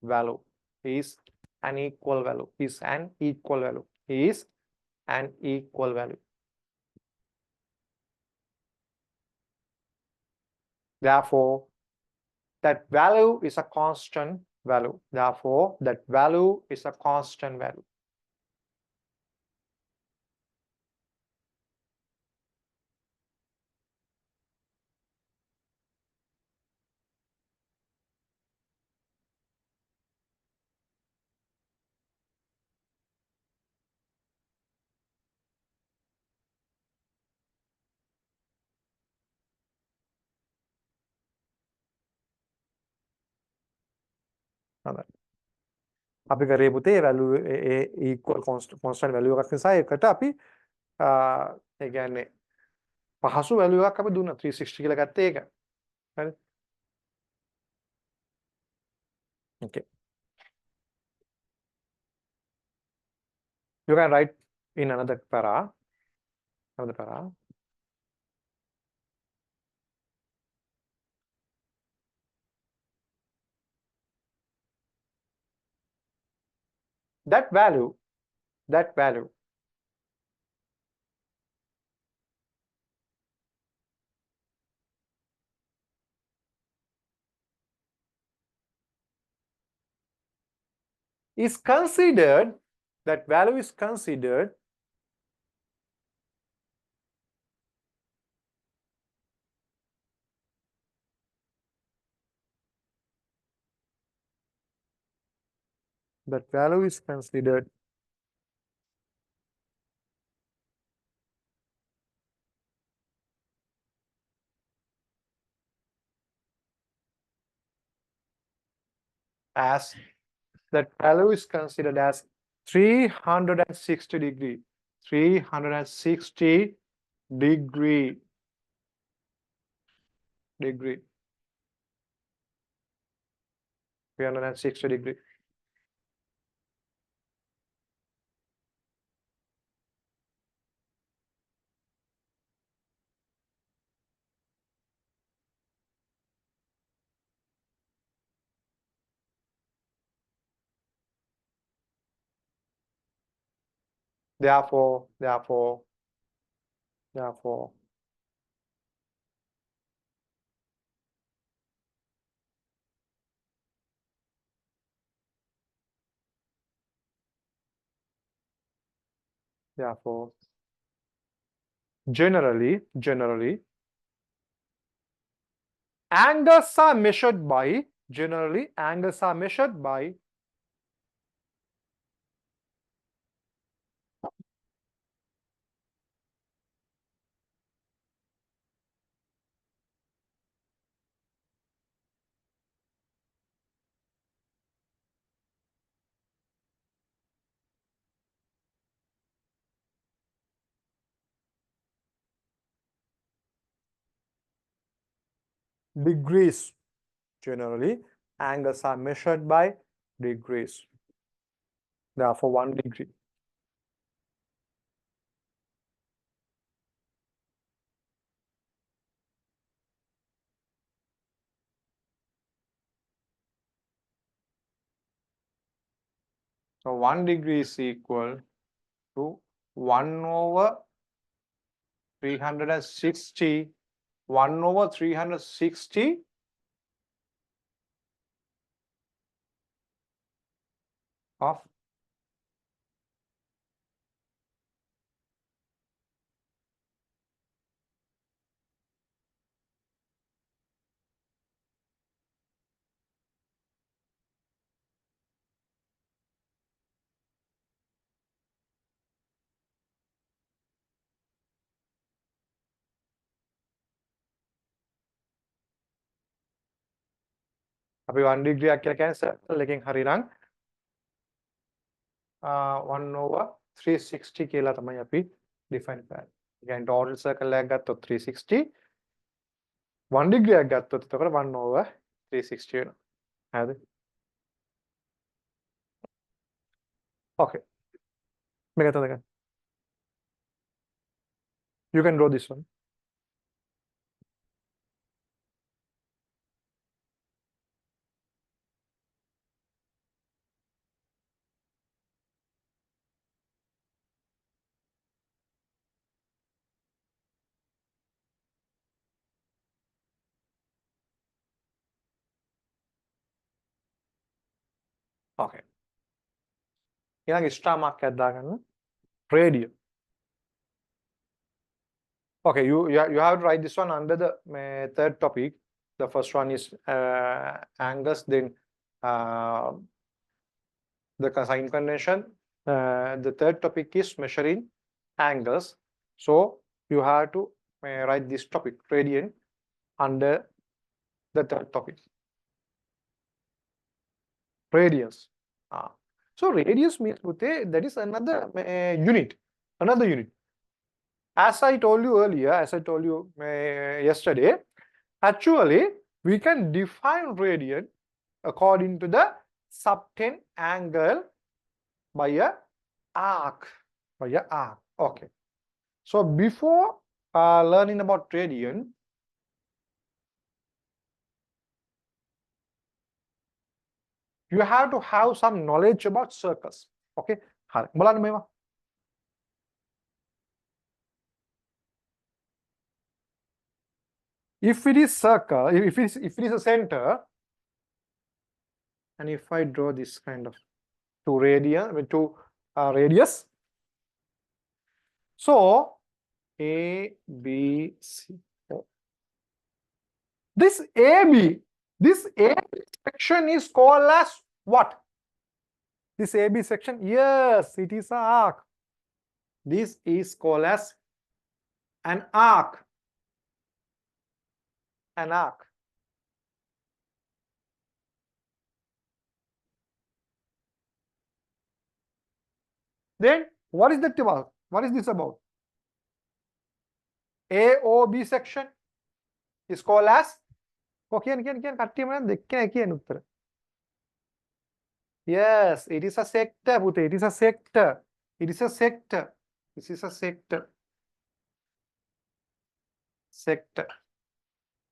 value, is an equal value, is an equal value, is an equal value. Therefore, that value is a constant value. Therefore, that value is a constant value. අපි කරේ පුතේ value equal constant value එකක් නිසා ඒකට අපි ඒ කියන්නේ පහසු value එකක් අපි දුන්නා 360 කියලා ගත්තේ ඒක. හරි. Okay. You can write in another para. Another para. That value is considered, that value is considered that value is considered as, that value is considered as 360 degree. 360 degree. Degree. 360 degree. Therefore, generally, angles are measured by, generally, angles are measured by degrees. Generally, angles are measured by degrees. Therefore, 1 degree. So 1 degree is equal to 1 over 360, 1 over 360 of අපි 1 degree කියලා කියන්නේ circle එකෙන් හරිනම් 1 over 360 කියලා තමයි අපි define කරන්නේ. ඒ කියන්නේ total circle එකක් ගත්තොත් 360 1 degree එකක් ගත්තොත් එතකොට 1 over 360 වෙනවා. හරිද? Okay. මේක තමයි ගන්න. You can draw this one. Okay. ඊළඟ extra mark එකක් දාගන්න. Radian. Okay, you have to write this one under the third topic. The first one is angles, then the sign convention. The third topic is measuring angles. So you have to write this topic, radian, under the third topic. Radians. So radius means that is another unit, another unit. As I told you earlier, as I told you yesterday, actually we can define radian according to the subtend angle by a arc. By a arc. Okay. So before learning about radian, you have to have some knowledge about circles. Okay. බලන්න මේවා. If it is circle, if it is a center, and if I draw this kind of radius, so A, B, C. This AB section is called as what? This AB section, yes, it is an arc. This is called as an arc. An arc. Then what is that about? What is this about? AOB section is called as yes, it is a sector. It is a sector. It is a sector. This is a sector. Sector.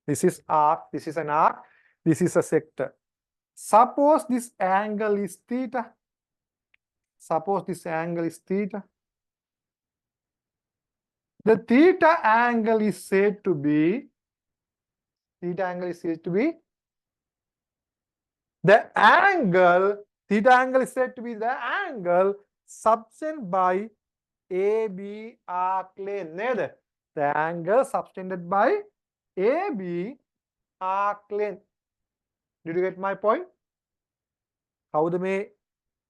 This is arc. This is an arc. This is a sector. Suppose this angle is theta. Suppose this angle is theta. The theta angle is said to be the angle is said to be the angle subtended by AB arc length. The angle subtended by AB arc length. Did you get my point? කවුද මේ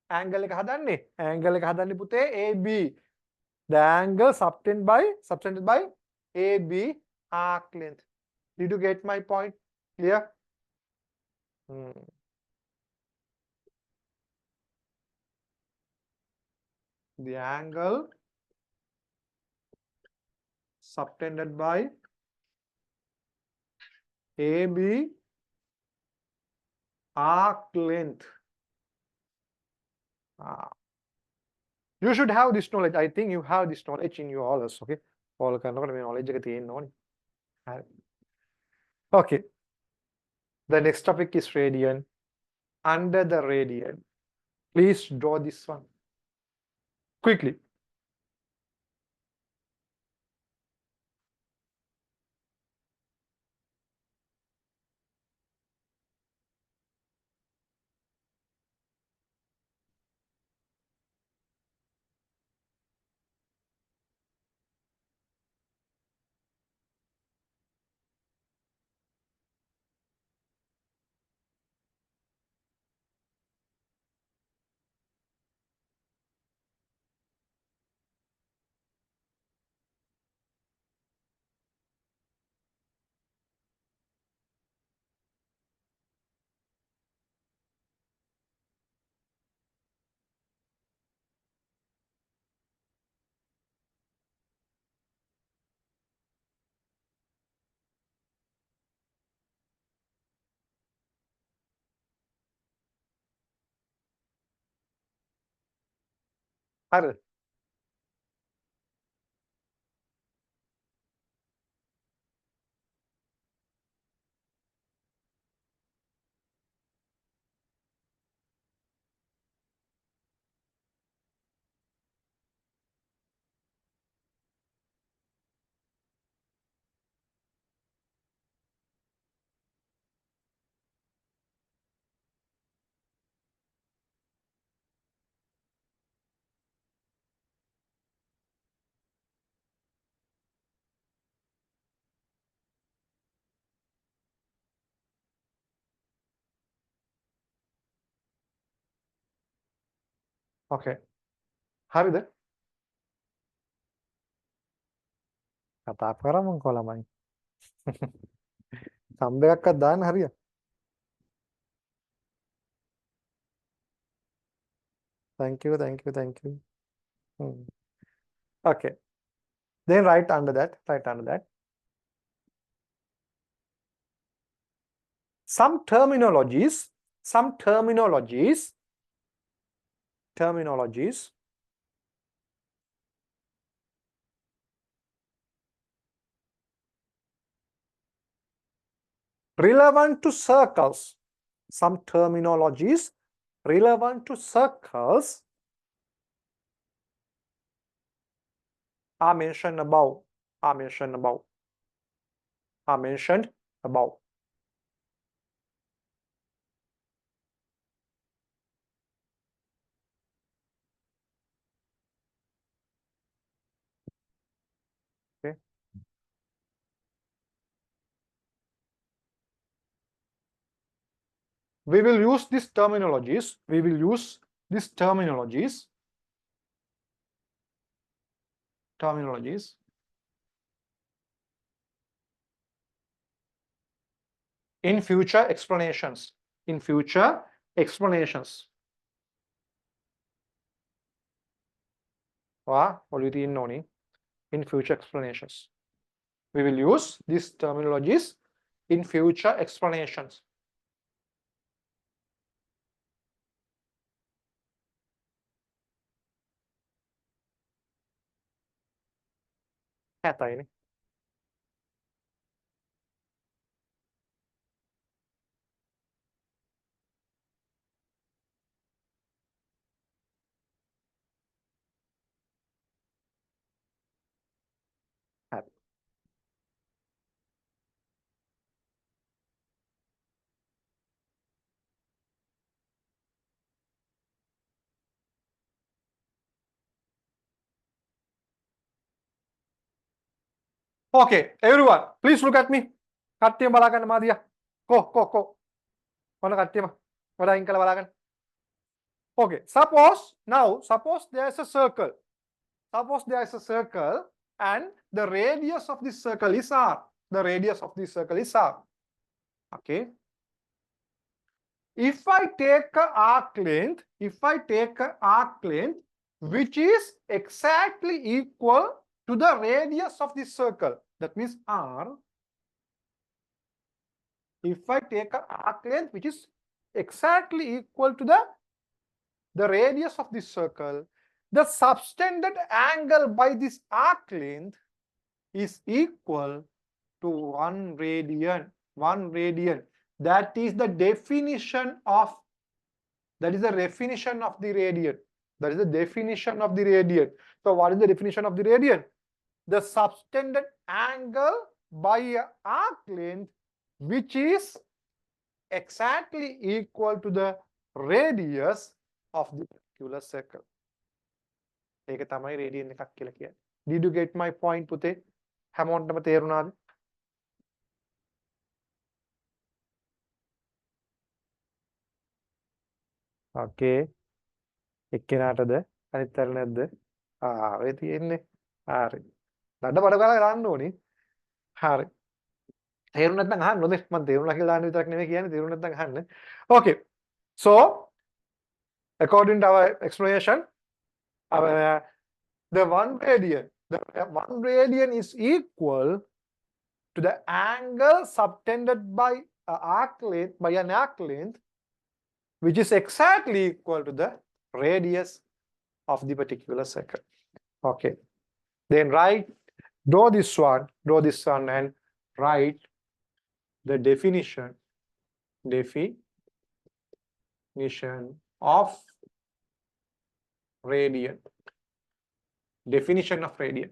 angle එක හදන්නේ? Angle එක හදන්නේ පුතේ AB. The angle subtended by AB arc length. Did you get my point? Clear? The angle subtended by AB arc length. You should have this knowledge. I think you have this knowledge in your all. Okay. All කරනකොට මේ knowledge එක තියෙන්න ඕනේ. හරි. Okay. The next topic is radian. Under the radian. Please draw this one quickly. හරිද? Okay. හරිද? කතා කරමුකෝ ළමයි. සම්බයක්වත් දාන්න හරිය. Thank you, thank you, thank you. Okay. Then right under that. Some terminologies relevant to circles. Some terminologies relevant to circles are mentioned above. Okay. We will use these terminologies. In future explanations. In future explanations. We will use these terminologies in future explanations. Okay, everyone, please look at me. කට්ටියම බලාගන්න මාදියා. කො. මොන කට්ටියම වඩා අයින් කරලා බලාගන්න. Okay, suppose there is a circle. And the radius of this circle is r. Okay. If I take a arc length which is exactly equal to the radius of this circle, that means r. if I take an arc length which is exactly equal to the radius of this circle, the subtended angle by this arc length is equal to 1 radian. 1 radian. That is the definition of the radian. That is the definition of the radian. So what is the definition of the radian? The subtended angle by an arc length which is exactly equal to the radius of the particular circle. ඒක තමයි radian එකක් කියලා කියන්නේ. Did you get my point පුතේ? හැමෝටම තේරුණාද? Okay. එක්කෙනාටද අනිත් අර නැද්ද? ඔය තියෙන්නේ. හරි. නඩ බඩ කරලා ගන්න ඕනේ. හරි. තේරුණ නැත්නම් අහන්න ඕනේ. මම තේරුණා කියලා දාන්න විතරක් නෙමෙයි කියන්නේ. තේරුණ නැත්නම් අහන්න. Okay. So according to our explanation, the 1 radian is equal to the angle subtended by an arc length which is exactly equal to the radius of the particular circle. Okay. Then draw this one and write the definition of radian. Definition of radian.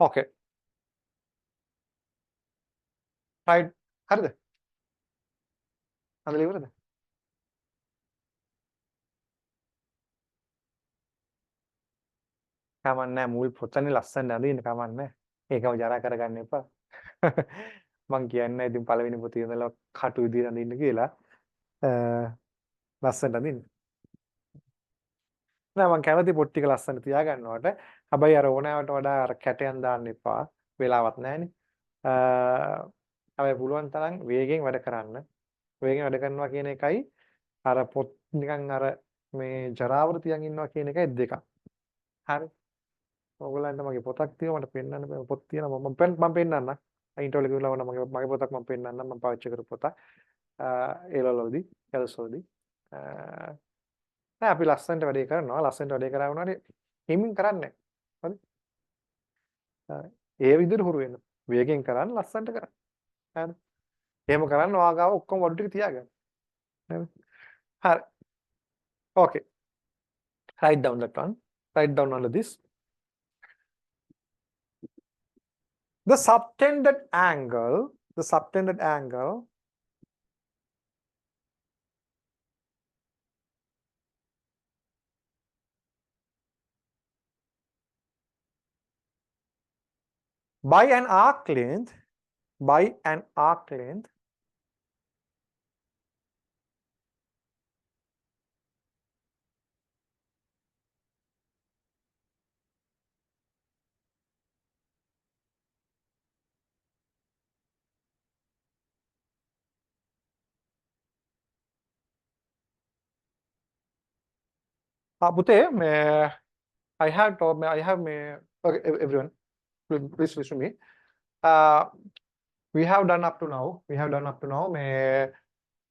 Okay. Right. හරිද? අඳලා ඉවරද? කමන්නේ මුල් පොතනේ ලස්සන අඳින්න කමන්නේ. ඒකම ජරා කරගන්න එපා. මං කියන්නේ ඉතින් පළවෙනි පොතේ ඉඳලා කටු විදිහට අඳින්න කියලා. ලස්සන අඳින්න. නෑ මං කැමති පොත් ටික ලස්සන තියාගන්නවට. හැබැයි අර ඕනෑවට වඩා අර කැටයන් දාන්න එපා. වෙලාවක් නැහැනේ. හැබැයි පුළුවන් තරම් වේගෙන් වැඩ කරන්න. වේගෙන් වැඩ කරනවා කියන එකයි අර පොත් නිකන් අර මේ ජරාවර තියන් ඉන්නවා කියන එකයි දෙකක්. හරි. ඔයගොල්ලන්ට මගේ පොතක් තියෙනවා මට පෙන්නන්න බෑ. පොත් තියෙනවා මම පෙන්නන්නම්. ඉන්ටර්වල් එක ඉවරලා මගේ පොතක් මම පෙන්නන්නම්. මම පාවිච්චි කරපු පොතක්. ඒලවලදී එල්සෝදී. නෑ අපි ලස්සනට වැඩේ කරනවා. ලස්සනට වැඩේ කරා වුණාට හිමින් කරන්නේ නැහැ. හරි. ඒ විදිහට හුරු වෙන්න. වේගෙන් කරන්න ලස්සනට කරන්න. හරි. එහෙම කරන්න ඔයාගාව ඔක්කොම වඩු ටික තියාගන්න. නේද? හරි. Okay. Write down that one. Write down all of this. The subtended angle by an arc length පුතේ I have okay, everyone please listen to me. We have done up to now.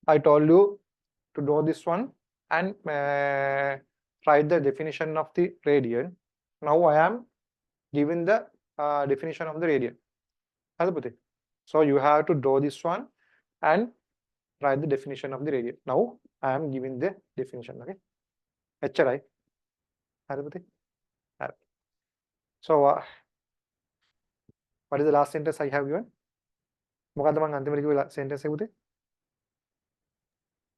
I told you to draw this one and write the definition of the radian. Now I am giving the definition of the radian. So you have to draw this one and write the definition of the radian. Now I am giving the definition. Okay. HRI. So what is the last sentence I have given? මොකද්ද මම අන්තිමට කිව්ව sentence එක පුතේ?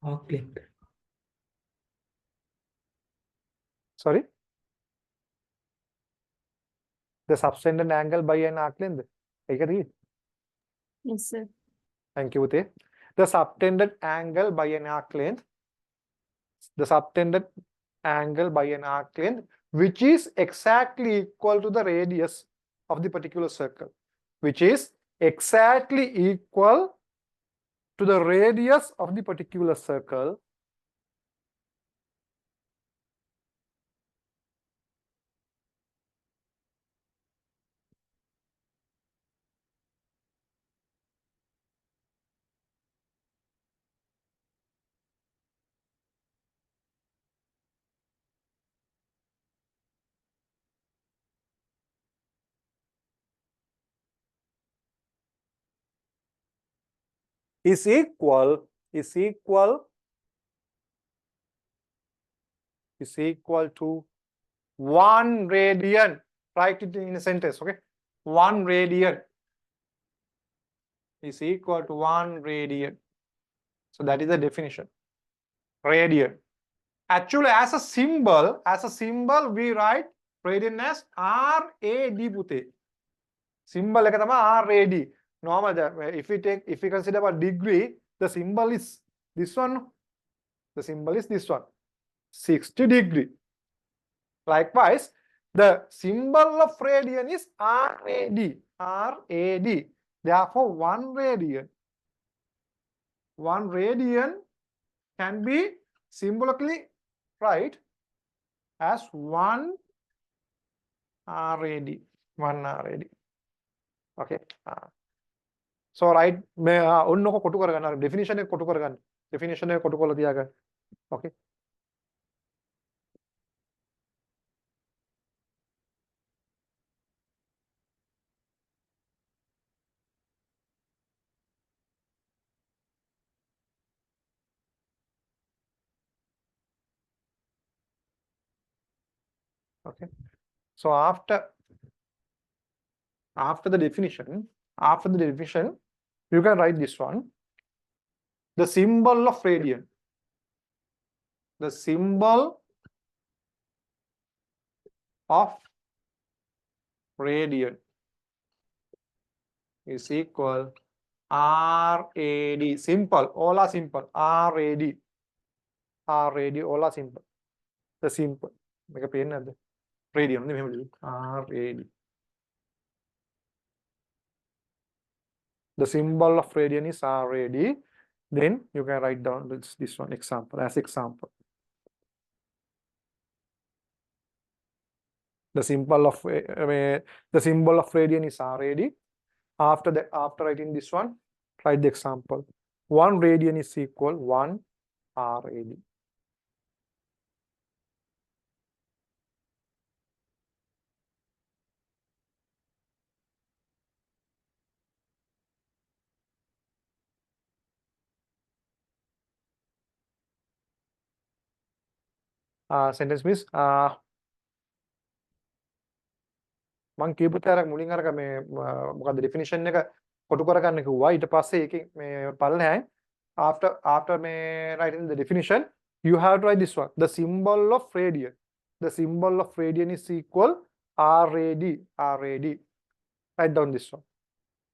arc length. Sorry? The subtended angle by an arc length. ඒකද කිව්වේ? Yes, sir. Thank you පුතේ. The subtended angle by an arc length. The subtended angle by an arc length which is exactly equal to the radius of the particular circle. Which is exactly equal to the radius of the particular circle is equal to 1 radian. Write it in a sentence, okay? 1 radian is equal to 1 radian. So that is the definition. Radian. Actually, as a symbol, we write radian as RAD පුතේ. Symbol එක තමයි RAD. Normal, if we consider about degree, the symbol is this one. The symbol is this one. 60 degree. Likewise, the symbol of radian is RAD. RAD. Therefore, 1 radian can be symbolically write as 1 RAD. 1 RAD. Okay. So right මේ ඔන්නක කොටු කරගන්න අර definition එක කොටු කරගන්න. definition එක කොටු කරලා තියාගන්න. Okay. Okay. So after the definition, you can write this one. The symbol of radian. The symbol of radian is equal RAD. Simple. All are simple. RAD. RAD. All are simple. The simple. Make a pen at the radian. RAD. The symbol of radian is RAD. Then you can write down this one example as example. The symbol of radian is RAD. After writing this one, write the example. 1 radian is equal 1 RAD. Sentence means මං කියපු තර මුලින් අරක මේ මොකද්ද definition එක කොටු කරගන්න කිව්වා ඊට පස්සේ ඒකේ මේ පල්ලෙහායි after මේ writing the definition you have to write this one. The symbol of radian is equal RAD. Write down this one.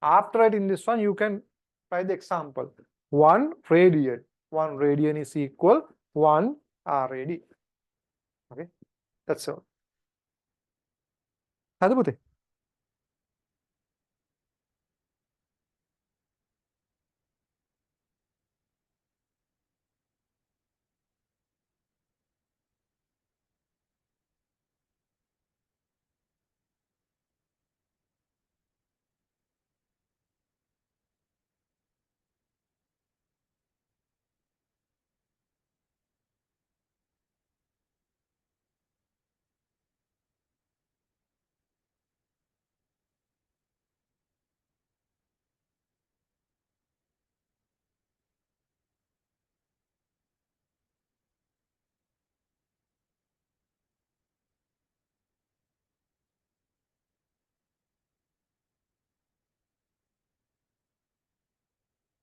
After writing this one you can write the example. 1 radian is equal 1 RAD. Okay, that's all. හරිද පුතේ?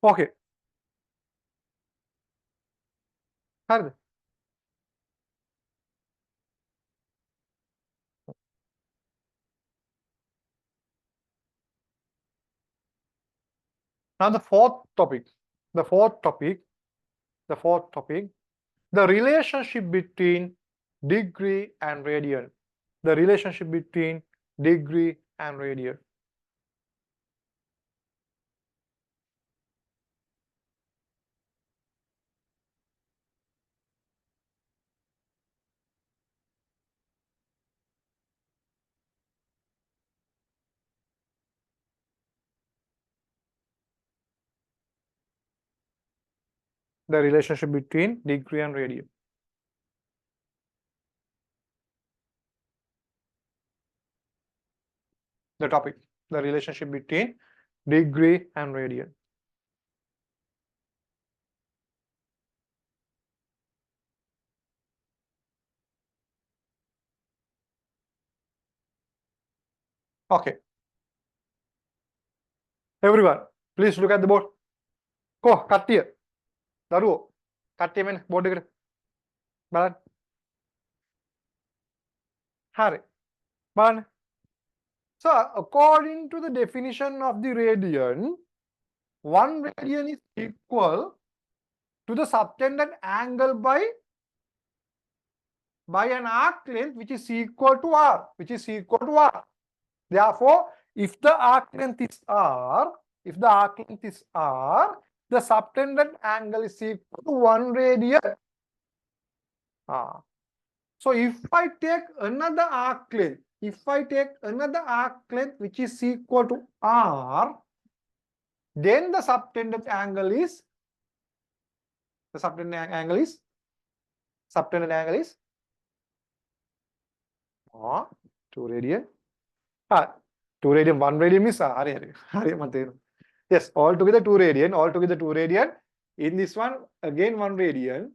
Okay. හරිද? Now the fourth topic, the fourth topic, the relationship between degree and radian. The relationship between degree and radian. The relationship between degree and radian. The topic, the relationship between degree and radian. Okay. Everyone, please look at the board. Ko කට්ටිය දරුවෝ කට්ටිය මෙන්න board එකට බලන්න. හරි. බලන්න. So according to the definition of the radian, 1 radian is equal to the subtended angle by an arc length which is equal to r, Therefore, if the arc length is r, the subtended angle is equal to 1 radian. So if I take another arc length, which is equal to r, then the subtended angle is 2 radian. 2 radian, 1 radian is yes, altogether 2 radian. In this one, again 1 radian.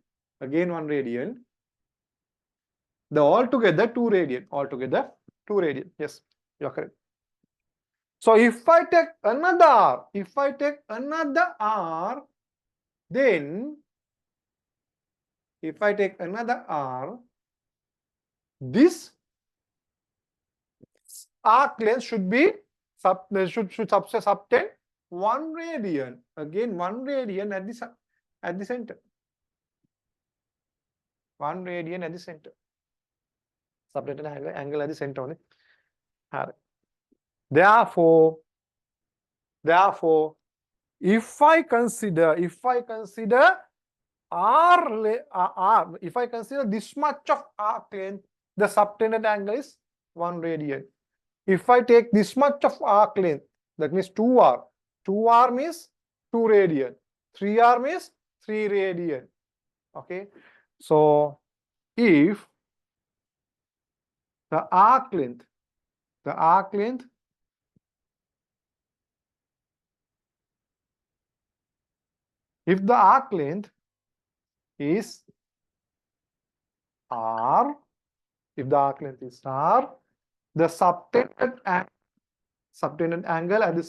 The altogether 2 radian. Yes, you're correct. So if I take another r, then this arc length should subtend 1 radian. Again 1 radian at the center. 1 radian at the center. Subtended angle at the center only. Therefore, if I consider this much of arc length, the subtended angle is 1 radian. If I take this much of arc length, that means 2r. 2r means 2 radian. 3r means 3 radian. Okay. So if the arc length is r, the subtended angle at the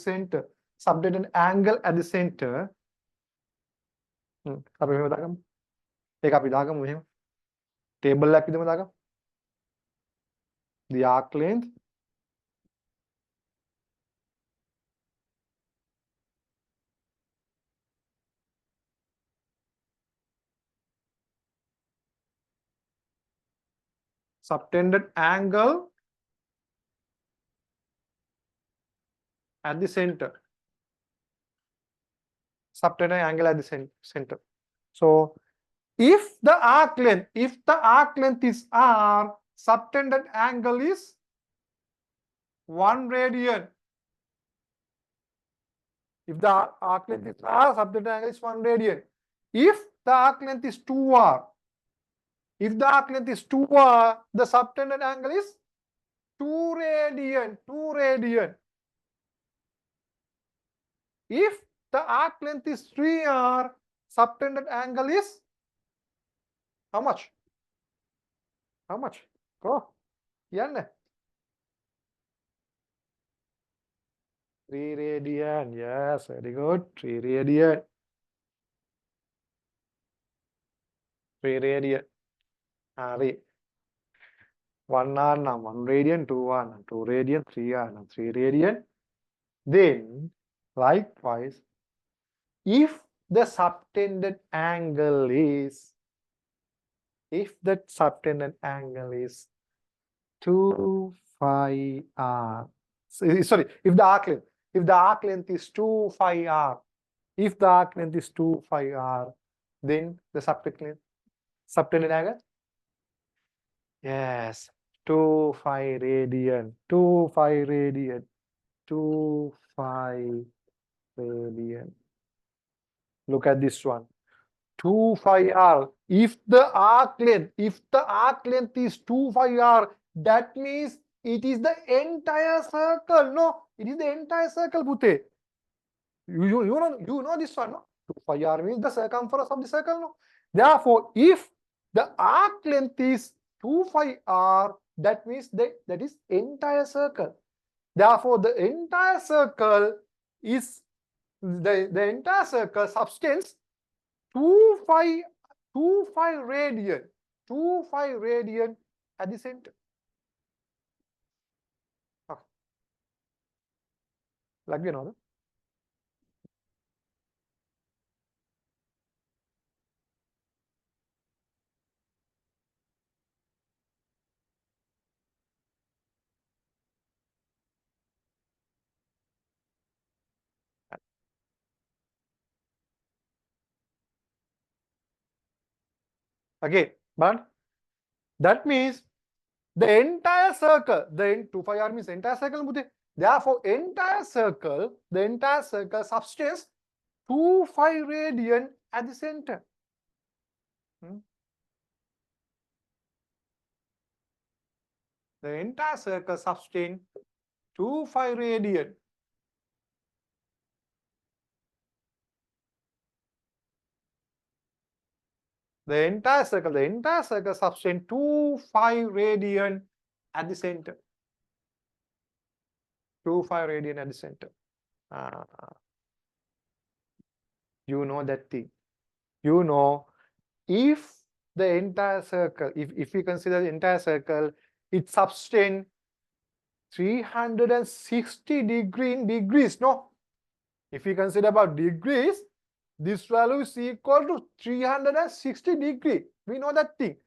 center, අපි මෙහෙම දාගමු. ඒක අපි දාගමු මෙහෙම. Table එකක් විදිහම දාගමු. The arc length subtended angle at the center. So if the arc length is r, subtended angle is 1 radian. If the arc length is r, subtended angle is 1 radian. If the arc length is 2r, the subtended angle is 2 radian. If the arc length is 3r, subtended angle is how much? Go. Yeah. 3 radian. Yes, very good. 3 radian. 3 radian. Hari. 1 r now 1 radian, 2 r now 2 radian, 3 r now 3 radian. Then, likewise, if the subtended angle is, if the subtended angle is 2 phi r, sorry, if the arc length is 2 phi r, if the arc length is 2 phi r, then the subtended angle, yes, 2 phi radian, 2 phi radian, 2 phi radian. Look at this one. 2 phi r. If the arc length is 2 phi r, that means it is the entire circle. No, it is the entire circle, Pute. You know this one, no? 2 phi r means the circumference of the circle, no? Therefore, if the arc length is 2 phi r, that means that is entire circle. Therefore, the entire circle is the entire circle subtends 2 phi radian, 2 phi radian at the center. Okay. Like you know. Okay, but that means the entire circle, 2 phi r means entire circle. Therefore, the entire circle subtends 2 phi radian at the center. The entire circle subtends 2 phi radian. The entire circle subtends 2 phi radian at the center. 2 phi radian at the center. You know that thing. You know, if the entire circle, if we consider the entire circle, it subtends 360 degree in degrees, no? If we consider about degrees, this value is equal to 360 degree. We know that thing.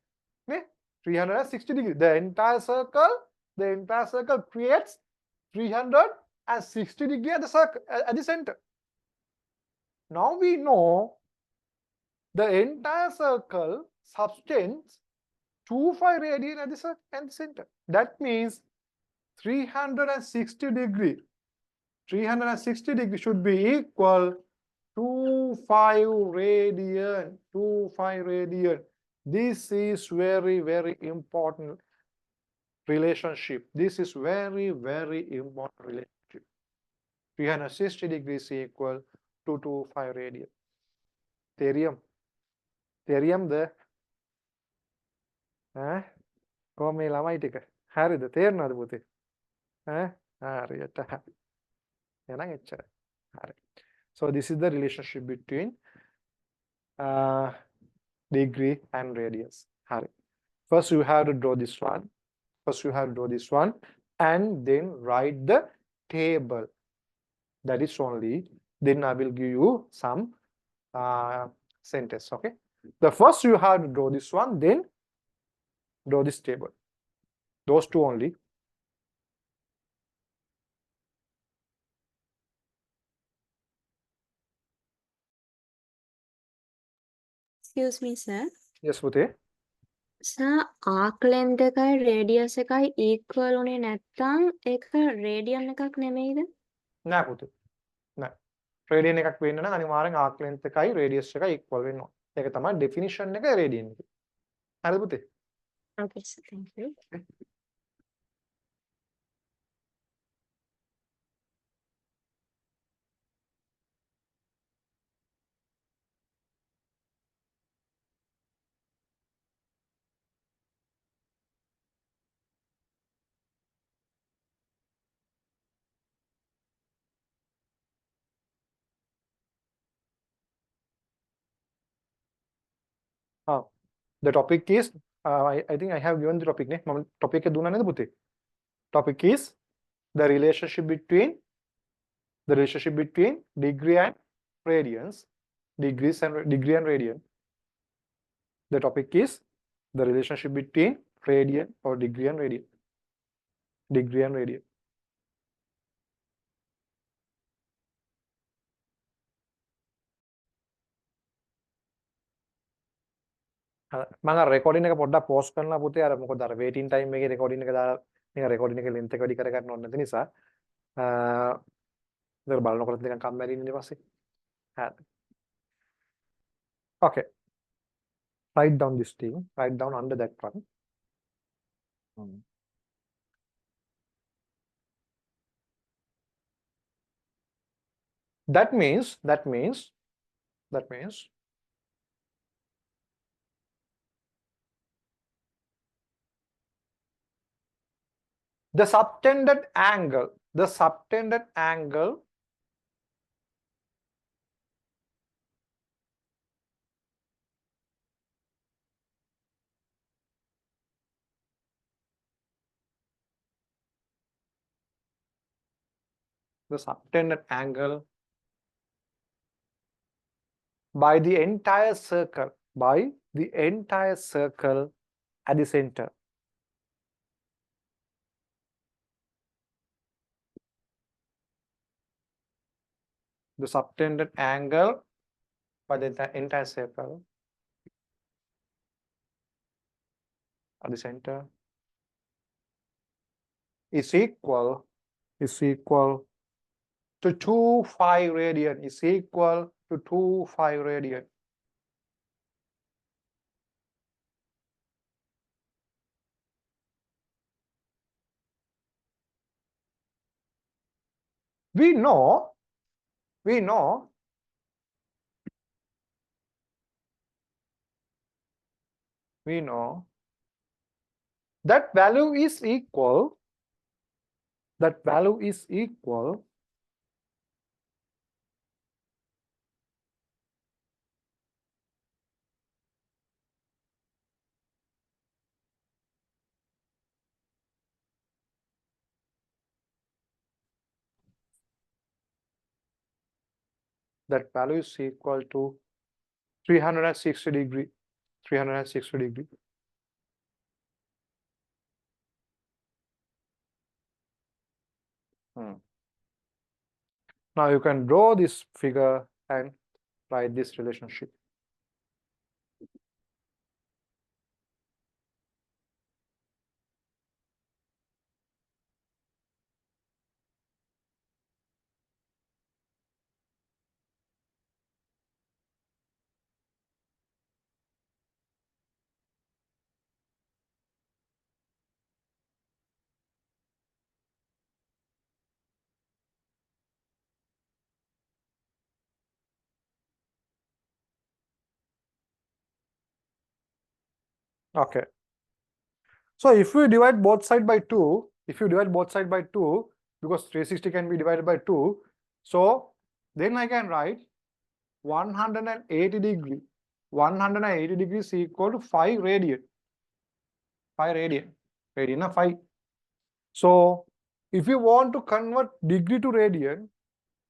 360 degree. The entire circle creates 360 degree at the circle at the center. Now we know the entire circle subtends 2 phi radian at the center. That means 360 degree. 360 degree should be equal to 5 radian. 2 phi radian. This is very, very important relationship. This is very, very important relationship. 360 degrees equal to 2 phi radian. Theorem the කොහොම ළමයි ටික හරිද තේරෙනවද පුතේ හරියට හරි එහෙනම් එච්චරයි හරි so this is the relationship between degree and radius හරි first you have to draw this one and then write the table that is only then I will give you some sentence. Okay, the first you have to draw this one, then draw this table. Those two only. Excuse me, sir. Yes, Pute. Sir, arc length එකයි radius එකයි equal උනේ නැත්නම් ඒක radian එකක් නෙමෙයිද? නෑ පුතේ. නෑ. radian එකක් වෙන්න නම් අනිවාර්යෙන් arc length එකයි radius එකයි equal වෙන්න ඕන. ඒක තමයි definition එක radian එකේ. හරිද පුතේ? Okay, sir. Thank you. The topic is, I think I have given the topic. Topic topic is the relationship between degree and radians, degree and radian. The topic is the relationship between radian or degree and radian. Degree and radian. මම recording එක පොඩ්ඩක් පෝස් කරනවා පුතේ අර මොකද අර waiting time එකේ recording එක දාලා නිකන් රෙකෝඩින් එකේ ලෙන්ත් එක වැඩි කර ගන්න ඕන නැති නිසා ඒක බලනකොට නිකන් කම්මැලි ඉන්නේ ඊපස්සේ හරි okay write down this thing, write down under that one. That means the subtended angle, by the entire circle at the center. The subtended angle by the entire circle at the center is equal to 2,5 radian, is equal to 2,5 radian. We know that value is equal to 360 degree. Now you can draw this figure and write this relationship. Okay. So if we divide both sides by 2, because 360 can be divided by 2, so then I can write 180 degree. 180 degrees is equal to 5 radian. 5 radian. Radian 5. So if you want to convert degree to radian,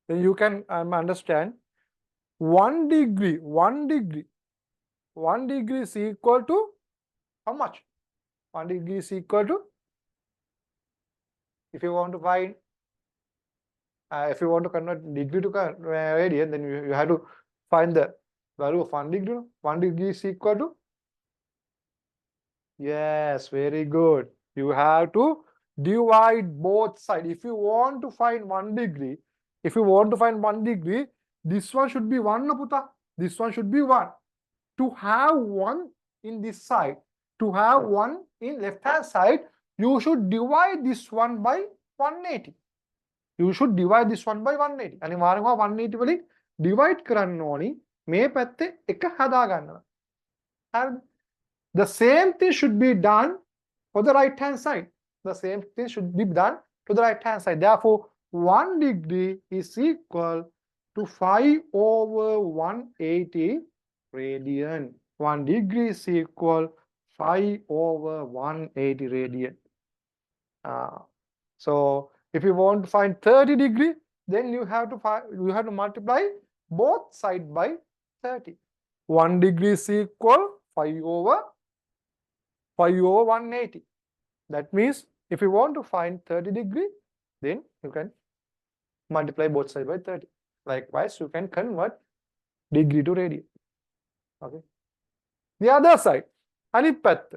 then you can understand 1 degree is equal to how much? 1 degree is equal to, if you want to find, if you want to convert degree to radian, then you have to find the value of 1 degree. 1 degree is equal to, yes, very good. You have to divide both sides. If you want to find 1 degree, this one should be 1, no puta. This one should be 1. To have 1 in this side, to have 1 in left hand side, you should divide this one by 180. You should divide this one by 180. And 180 වලින් divide කරන්න ඕනි. මේ පැත්තේ එක හදා ගන්නවා. The same thing should be done for the right hand side. The same thing should be done to the right hand side. Therefore, 1 degree is equal to 5 over 180 radian. 1 degree is equal 5 over 180 radian. So if you want to find 30 degree, then you have to multiply both sides by 30. 1 degree is equal 5 over 180. That means if you want to find 30 degree, then you can multiply both sides by 30. Likewise, you can convert degree to radian. Okay. The other side, අනිත් පැත්ත.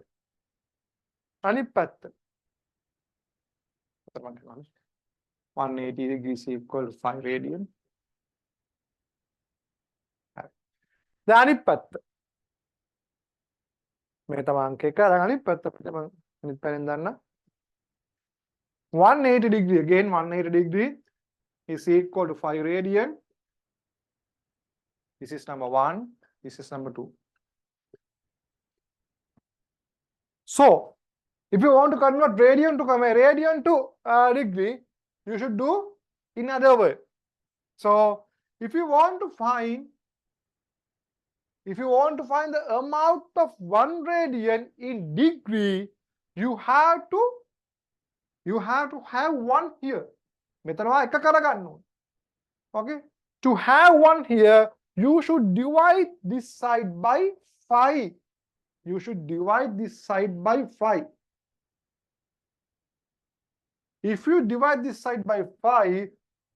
180 degrees is equal to 5 radian. The අනිත් පැත්ත. මේ තමයි අංක 1. දැන් අනිත් පැත්ත අපිට මම අනිත් පැත්තෙන් දාන්න. 180 degree, again 180 degree is equal to 5 radian. This is number 1, this is number 2. So if you want to convert radian to degree, you should do in other way. So if you want to find the amount of 1 radian in degree, you have to have 1 here. මෙතනවා එක කරගන්න ඕනේ. Okay? To have 1 here, you should divide this side by 5. You should divide this side by 5. If you divide this side by 5,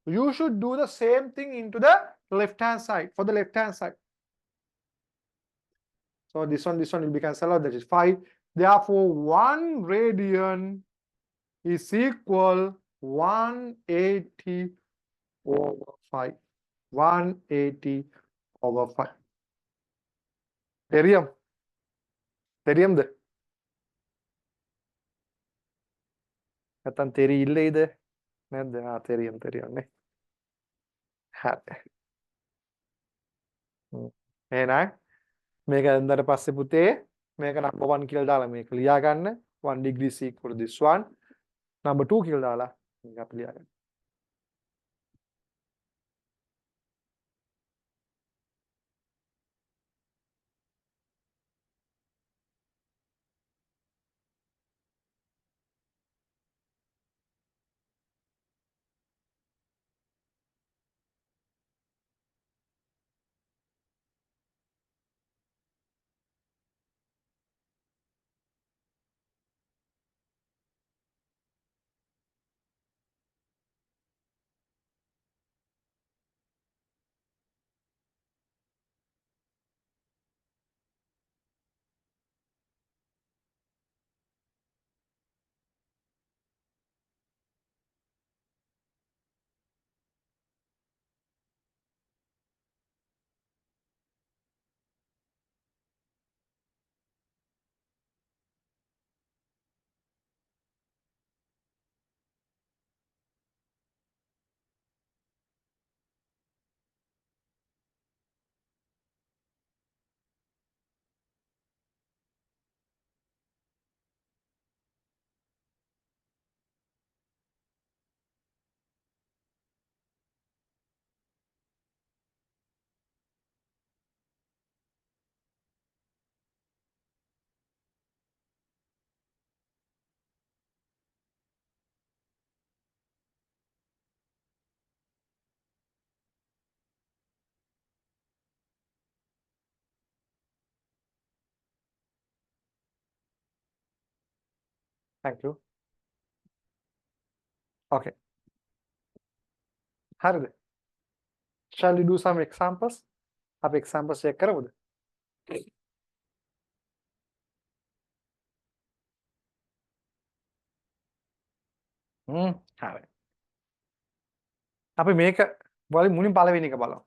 you should do the same thing into the left-hand side, for the left-hand side. So this one will be cancelled out, that is 5. Therefore, 1 radian is equal 180 over 5. 180 over 5. තෙරියම්ද? නැත්තම් තෙරි ඉල්ලෙයිද? නැද්ද? තෙරියම් නේ. හරි. එහෙනම් මේක දැන්දට පස්සේ පුතේ මේක number 1 කියලා දාලා මේක ලියා ගන්න. 1 degree is equal to this one. Number 2 කියලා දාලා මේක අපි ලියා ගන්න. Thank you. Okay. හරිද? Shall we do some examples? අපි examples check කරමුද? හරි. අපි මේක මුලින් පළවෙනි එක බලමු.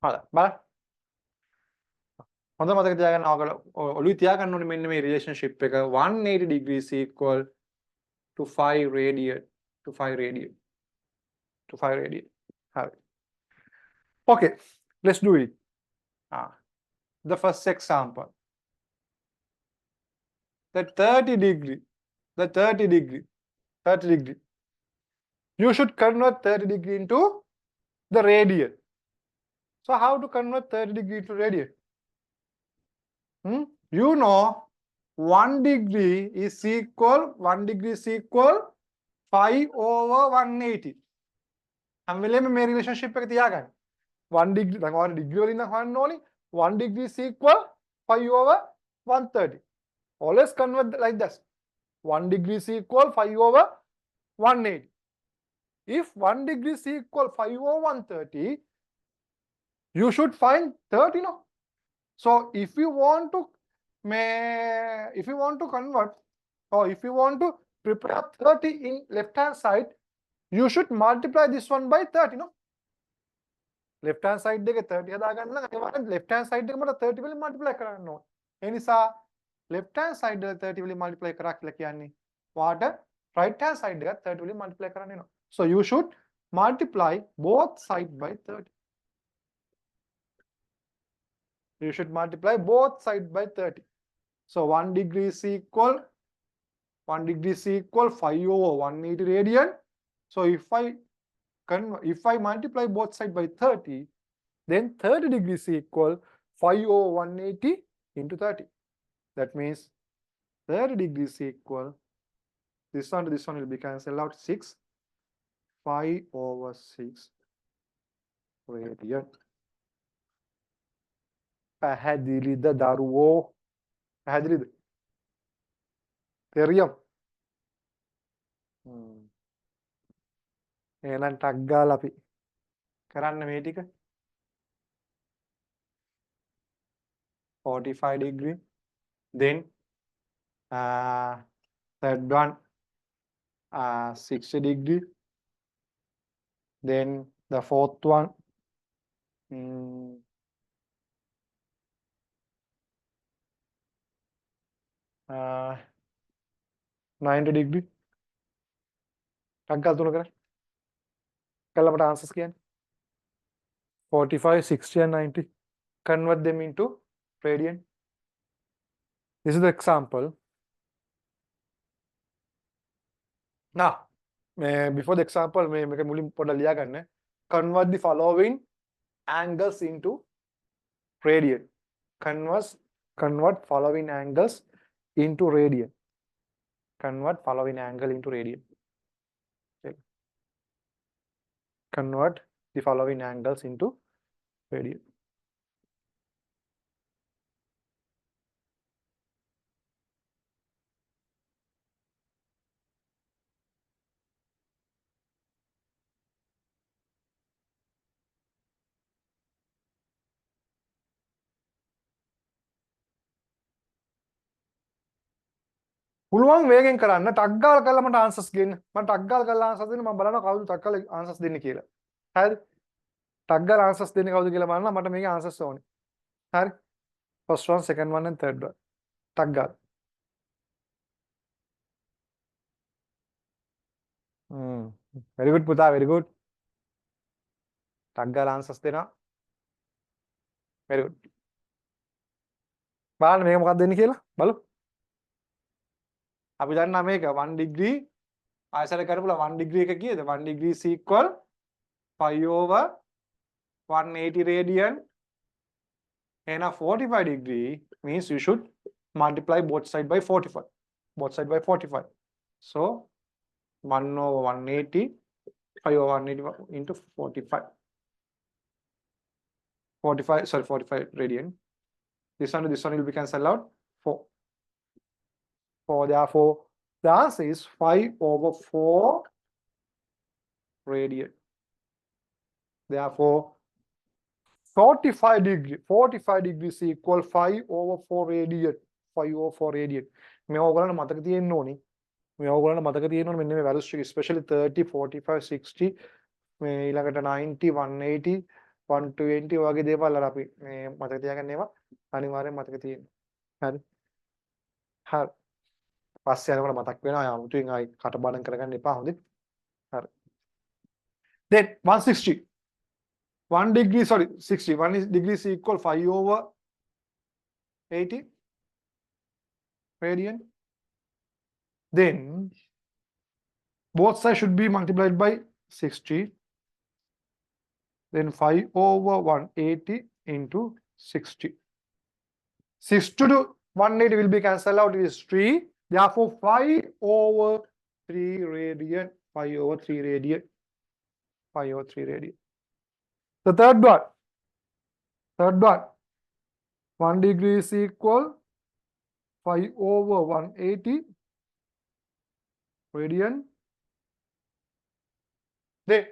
හරි. බලන්න. හොඳ මතක තියාගන්න ඔයගොල්ලෝ ඔළුවේ තියාගන්න ඕනේ මෙන්න මේ රිලේෂන්ෂිප් එක 180 degrees equal to 5 radian to 5 radian to 5 radian. හරි. Okay, let's do it. The first example. The 30 degree. You should convert 30 degree into the radian. So how to convert 30 degree to radian? You know 1 degree is equal 5 over 180. हम वेलेම මේ relationship එක තියාගන්න. 1 degree දැන් ඔයාලා degree වලින් නම් හොයන්න ඕනේ 1 degree is equal 5 over 130. Always convert like this. 1 degree is equal 5 over 180. If 1 degree is equal 5 over 130, you should find 30, no? So if you want to convert, or if you want to prepare 30 in left hand side, you should multiply this one by 30, no? Left hand side එක 30 හදාගන්න නම් ඒවට left hand side එක මට 30 වලින් multiply කරන්න ඕනේ. ඒ නිසා left hand side එක 30 වලින් multiply කරා කියලා කියන්නේ වාට right hand side එක 30 වලින් multiply කරන්න වෙනවා. So you should multiply both side by 30. You should multiply both side by 30. So 1 degree is equal 5 over 180 radian. So if I multiply both side by 30, then 30 degrees is equal 5 over 180 into 30. That means 30 degrees is equal, this one to this one will be cancelled out, 6, 5 over 6 radian. පැහැදිලිද දරුවෝ? පැහැදිලිද? තේරියම්? එහෙනම් ටක් ගාලා අපි කරන්න මේ ටික 45 degree, then third one 60 degree, then the fourth one 90 degree. ටක් ගාලා තුන කරා. කළා මට answers කියන්නේ 45, 60 and 90. Convert them into radian. This is the example. Now, before the example, මේක මුලින් පොඩ්ඩක් ලියා ගන්න. Convert the following angles into radian. Convert following angles into radian. Convert following angle into radian. Convert the following angles into radian. පුළුවන් වේගෙන් කරන්න ටක් ගාලා කරලා මට answers ගන්න. මම ටක් ගාලා කරලා answers දෙන්න මම බලනවා කවුද ටක් ගාලා answers දෙන්නේ කියලා. හරිද? ටක් ගාලා answers දෙන්නේ කවුද කියලා බලන්න මට මේකේ answers ඕනේ. හරි? First one, second one and third one. ටක් ගාලා. Very good පුතා, very good. ටක් ගාලා answers දෙනවා. Very good. බලන්න මේක මොකක්ද දෙන්නේ කියලා බලමු. අපි දන්නා මේක 1 degree ආයතන කරපුවා 1 degree එක කීයද 1 degree is equal 5 over 180 radian. And 45 degree means you should multiply both side by 45. So 1 over 180, 5 over 180 into 45. 45 radian. This one will be cancelled out. 4. Therefore, the answer is 5 over 4 radian. Therefore, 45 degrees equal 5 over 4 radian. 5 over 4 radian. මේ ඕගොල්ලන්ට මතක තියෙන්න ඕනේ. මෙන්න මේ values ටික especially 30, 45, 60 මේ ඊළඟට 90, 180, 120 වගේ දේවල් අර අපි මේ මතක තියාගන්න ඒවා අනිවාර්යෙන් මතක තියෙන්න. හරි. හරි. පස්සේ යනකොට මතක් වෙනවා. 아무තුන් ආයි කටපාඩම් කරගන්න එපා හොඳේ. හරි. Then 160. 1 degree, sorry, 60. 1 is degrees equal 5 over 80 radian. Then both sides should be multiplied by 60. Then 5 over 180 into 60. 60 to 180 will be cancelled out. It is 3. Therefore, 5 over 3 radian. 5 over 3 radian. 5 over 3 radian. The third one. 1 degree is equal 5 over 180 radian. Then